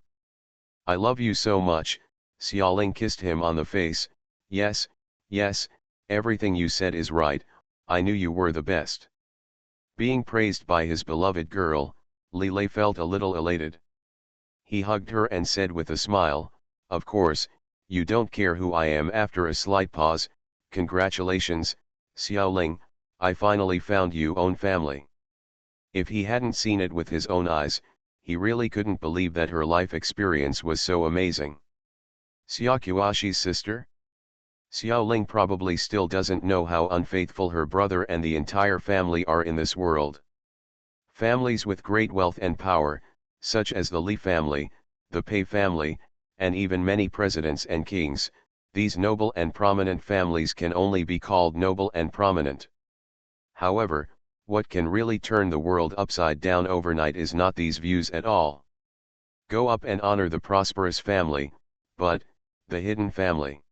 I love you so much. Xiaoling kissed him on the face. Yes, yes, everything you said is right, I knew you were the best. Being praised by his beloved girl, Li Lei felt a little elated. He hugged her and said with a smile, of course, you don't care who I am. After a slight pause, congratulations, Xiaoling, I finally found you own family. If he hadn't seen it with his own eyes, he really couldn't believe that her life experience was so amazing. Xiaoquashi's sister? Xiaoling probably still doesn't know how unfaithful her brother and the entire family are in this world. Families with great wealth and power, such as the Li family, the Pei family, and even many presidents and kings, these noble and prominent families can only be called noble and prominent. However, what can really turn the world upside down overnight is not these views at all. Go up and honor the prosperous family, but, the hidden family.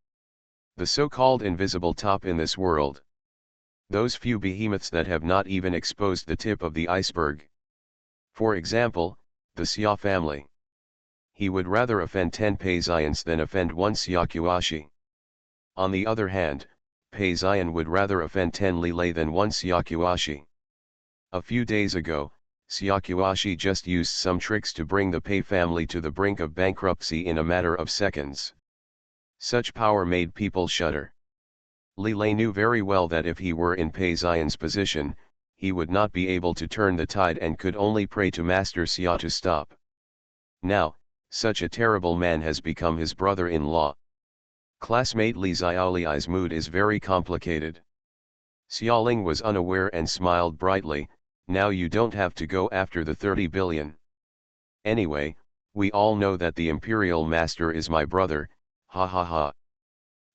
The so-called invisible top in this world. Those few behemoths that have not even exposed the tip of the iceberg. For example, the Xia family. He would rather offend 10 Peixians than offend one Xiaoquashi. On the other hand, Peixian would rather offend 10 Li Lei than one Xiaoquashi. A few days ago, Xiaoquashi just used some tricks to bring the Pei family to the brink of bankruptcy in a matter of seconds. Such power made people shudder. Li Lei knew very well that if he were in Peixian's position, he would not be able to turn the tide and could only pray to Master Xia to stop. Now, such a terrible man has become his brother-in-law. Classmate Li Xiaoli's mood is very complicated. Xiaoling was unaware and smiled brightly, now you don't have to go after the 30 billion. Anyway, we all know that the imperial master is my brother, ha ha ha.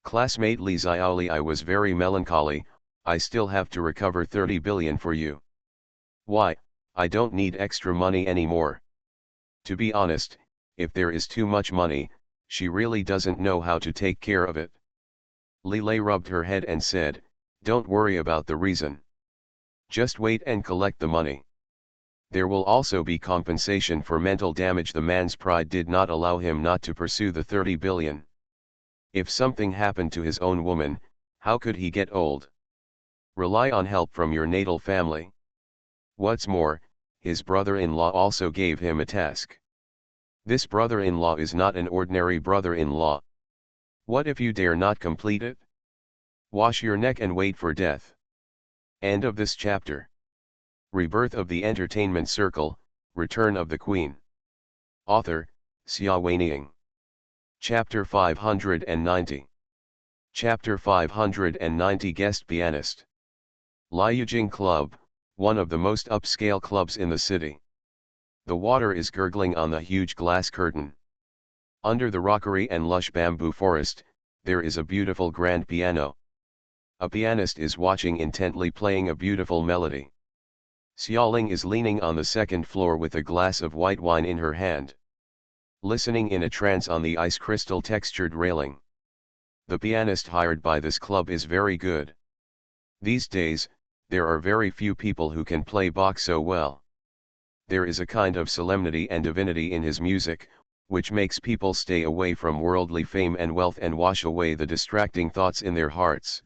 Classmate Li Xiaoli was very melancholy, I still have to recover 30 billion for you. Why, I don't need extra money anymore. To be honest, if there is too much money, she really doesn't know how to take care of it. Li Lei rubbed her head and said, don't worry about the reason. Just wait and collect the money. There will also be compensation for mental damage. The man's pride did not allow him not to pursue the 30 billion. If something happened to his own woman, how could he get old? Rely on help from your natal family. What's more, his brother-in-law also gave him a task. This brother-in-law is not an ordinary brother-in-law. What if you dare not complete it? Wash your neck and wait for death. End of this chapter. Rebirth of the Entertainment Circle, Return of the Queen. Author, Xia Weining. Chapter 590. Chapter 590. Guest Pianist. Liuyijing Club, one of the most upscale clubs in the city. The water is gurgling on the huge glass curtain. Under the rockery and lush bamboo forest, there is a beautiful grand piano. A pianist is watching intently, playing a beautiful melody. Xiaoling is leaning on the second floor with a glass of white wine in her hand, listening in a trance on the ice crystal textured railing. The pianist hired by this club is very good. These days, there are very few people who can play Bach so well. There is a kind of solemnity and divinity in his music, which makes people stay away from worldly fame and wealth and wash away the distracting thoughts in their hearts.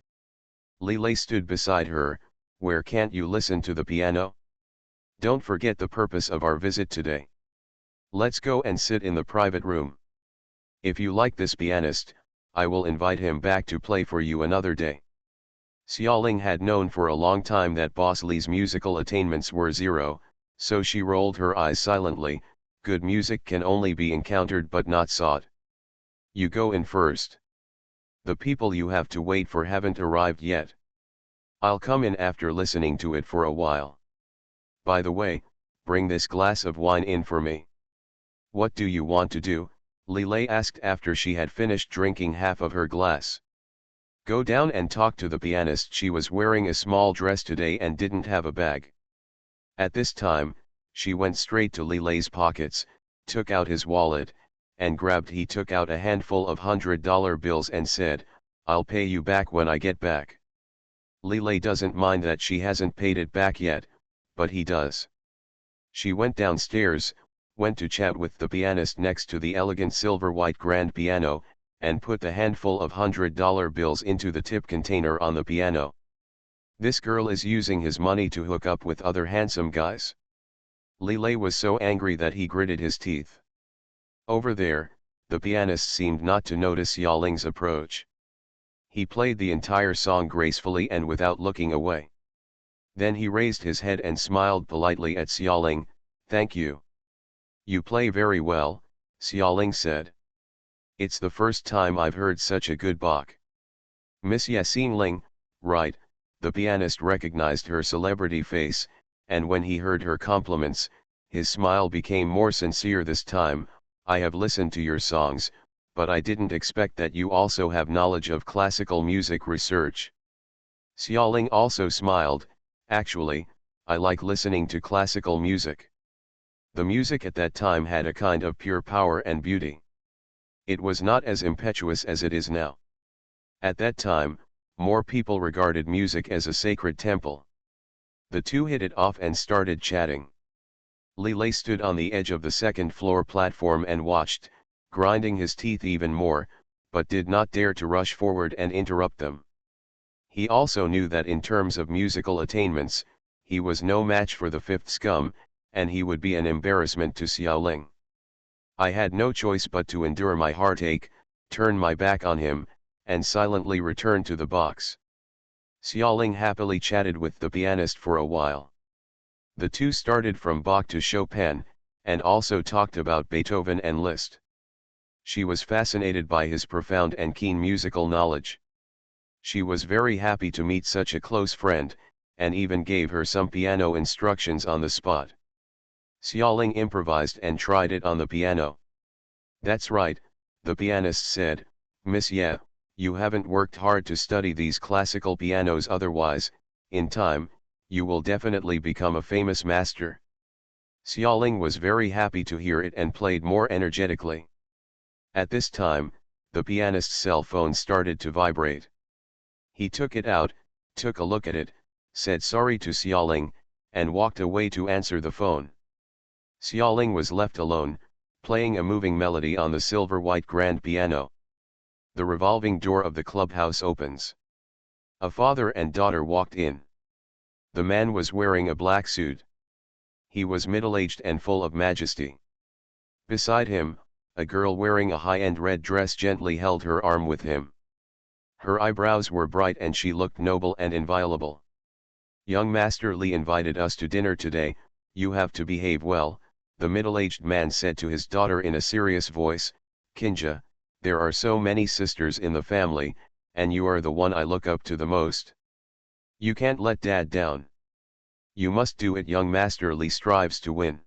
Li Lei stood beside her. Where can't you listen to the piano? Don't forget the purpose of our visit today. Let's go and sit in the private room. If you like this pianist, I will invite him back to play for you another day. Xiaoling had known for a long time that Boss Li's musical attainments were zero, so she rolled her eyes silently. Good music can only be encountered but not sought. You go in first. The people you have to wait for haven't arrived yet. I'll come in after listening to it for a while. By the way, bring this glass of wine in for me. What do you want to do? Lillet asked after she had finished drinking half of her glass. Go down and talk to the pianist. She was wearing a small dress today and didn't have a bag. At this time, she went straight to Lillet's pockets, took out his wallet, and he took out a handful of $100 bills and said, "I'll pay you back when I get back." Lillet doesn't mind that she hasn't paid it back yet, but he does. She went downstairs, went to chat with the pianist next to the elegant silver-white grand piano, and put the handful of $100 bills into the tip container on the piano. This girl is using his money to hook up with other handsome guys. Lillet was so angry that he gritted his teeth. Over there, the pianist seemed not to notice Xiaoling's approach. He played the entire song gracefully and without looking away. Then he raised his head and smiled politely at Xiaoling. "Thank you. You play very well," Xiaoling said. "It's the first time I've heard such a good Bach." Miss Xingling, right? The pianist recognized her celebrity face, and when he heard her compliments, his smile became more sincere this time. "I have listened to your songs, but I didn't expect that you also have knowledge of classical music research." Xiaoling also smiled. "Actually, I like listening to classical music." The music at that time had a kind of pure power and beauty. It was not as impetuous as it is now. At that time, more people regarded music as a sacred temple. The two hit it off and started chatting. Lillet stood on the edge of the second-floor platform and watched, grinding his teeth even more, but did not dare to rush forward and interrupt them. He also knew that in terms of musical attainments, he was no match for the fifth scum, and he would be an embarrassment to Xiaoling. I had no choice but to endure my heartache, turn my back on him, and silently return to the box. Xiaoling happily chatted with the pianist for a while. The two started from Bach to Chopin, and also talked about Beethoven and Liszt. She was fascinated by his profound and keen musical knowledge. She was very happy to meet such a close friend, and even gave her some piano instructions on the spot. Xiaoling improvised and tried it on the piano. "That's right," the pianist said, "Miss Ye, you haven't worked hard to study these classical pianos, otherwise, in time, you will definitely become a famous master." Xiaoling was very happy to hear it and played more energetically. At this time, the pianist's cell phone started to vibrate. He took it out, took a look at it, said sorry to Xiaoling, and walked away to answer the phone. Xiaoling was left alone, playing a moving melody on the silver-white grand piano. The revolving door of the clubhouse opens. A father and daughter walked in. The man was wearing a black suit. He was middle-aged and full of majesty. Beside him, a girl wearing a high-end red dress gently held her arm with him. Her eyebrows were bright and she looked noble and inviolable. "Young Master Li invited us to dinner today, you have to behave well," the middle-aged man said to his daughter in a serious voice. "Kinja, there are so many sisters in the family, and you are the one I look up to the most. You can't let Dad down. You must do it." Young Master Li strives to win.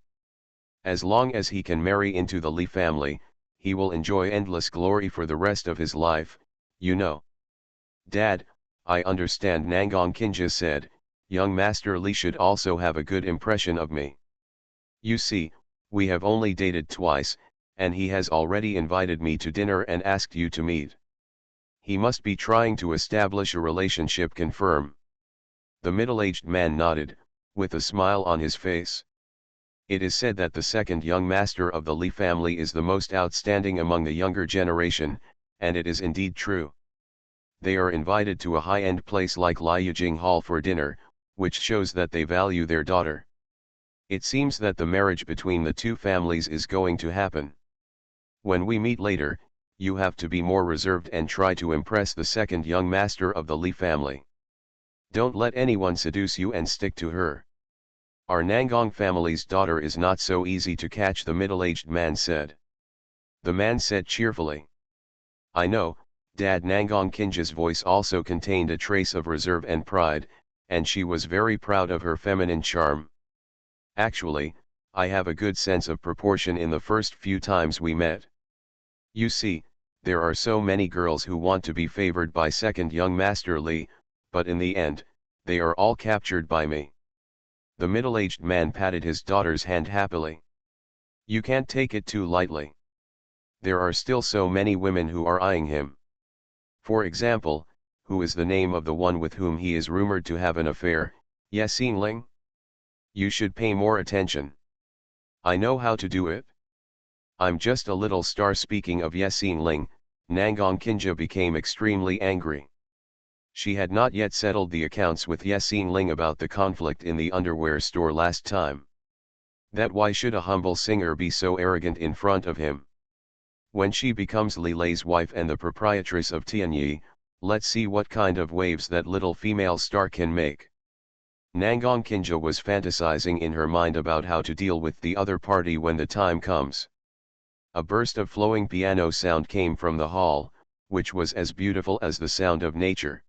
As long as he can marry into the Li family, he will enjoy endless glory for the rest of his life, you know. "Dad, I understand," Nangong Kinja said. "Young Master Li should also have a good impression of me. You see, we have only dated twice, and he has already invited me to dinner and asked you to meet. He must be trying to establish a relationship." Confirm. The middle-aged man nodded, with a smile on his face. It is said that the second young master of the Li family is the most outstanding among the younger generation, and it is indeed true. They are invited to a high-end place like Liuyijing Hall for dinner, which shows that they value their daughter. It seems that the marriage between the two families is going to happen. When we meet later, you have to be more reserved and try to impress the second young master of the Li family. Don't let anyone seduce you and stick to her. Our Nangong family's daughter is not so easy to catch," the middle-aged man said. The man said cheerfully, "I know, Dad Nangong Kinja's voice also contained a trace of reserve and pride, and she was very proud of her feminine charm. Actually, I have a good sense of proportion in the first few times we met. You see, there are so many girls who want to be favored by second young Master Li, but in the end, they are all captured by me. The middle-aged man patted his daughter's hand happily. You can't take it too lightly. There are still so many women who are eyeing him. For example, who is the name of the one with whom he is rumored to have an affair, Ye Xingling? You should pay more attention. I know how to do it. I'm just a little star. Speaking of Ye Xingling, Nangong Kinja became extremely angry. She had not yet settled the accounts with Ye Xingling about the conflict in the underwear store last time. That why should a humble singer be so arrogant in front of him? When she becomes Li Lei's wife and the proprietress of Tianyi, let's see what kind of waves that little female star can make. Nangong Kinja was fantasizing in her mind about how to deal with the other party when the time comes. A burst of flowing piano sound came from the hall, which was as beautiful as the sound of nature.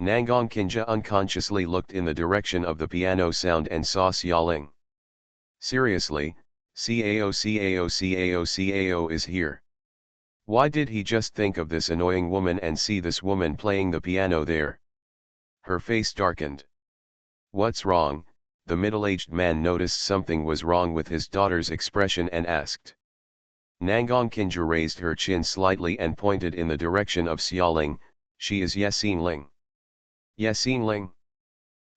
Nangong Kinja unconsciously looked in the direction of the piano sound and saw Xiaoling. Seriously, Cao is here. Why did he just think of this annoying woman and see this woman playing the piano there? Her face darkened. What's wrong? The middle-aged man noticed something was wrong with his daughter's expression and asked. Nangong Kinja raised her chin slightly and pointed in the direction of Xiaoling. She is Ye Xingling. Ye Xingling?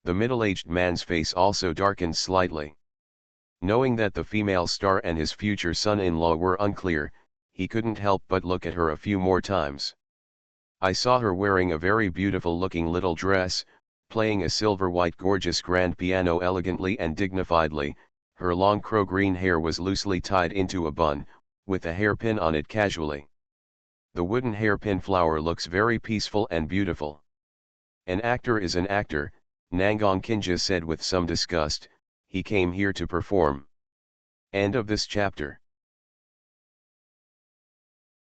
The middle-aged man's face also darkened slightly. Knowing that the female star and his future son-in-law were unclear, he couldn't help but look at her a few more times. I saw her wearing a very beautiful-looking little dress, playing a silver-white gorgeous grand piano elegantly and dignifiedly. Her long crow-green hair was loosely tied into a bun, with a hairpin on it casually. The wooden hairpin flower looks very peaceful and beautiful. An actor is an actor, Nangong Kinja said with some disgust. He came here to perform. End of this chapter.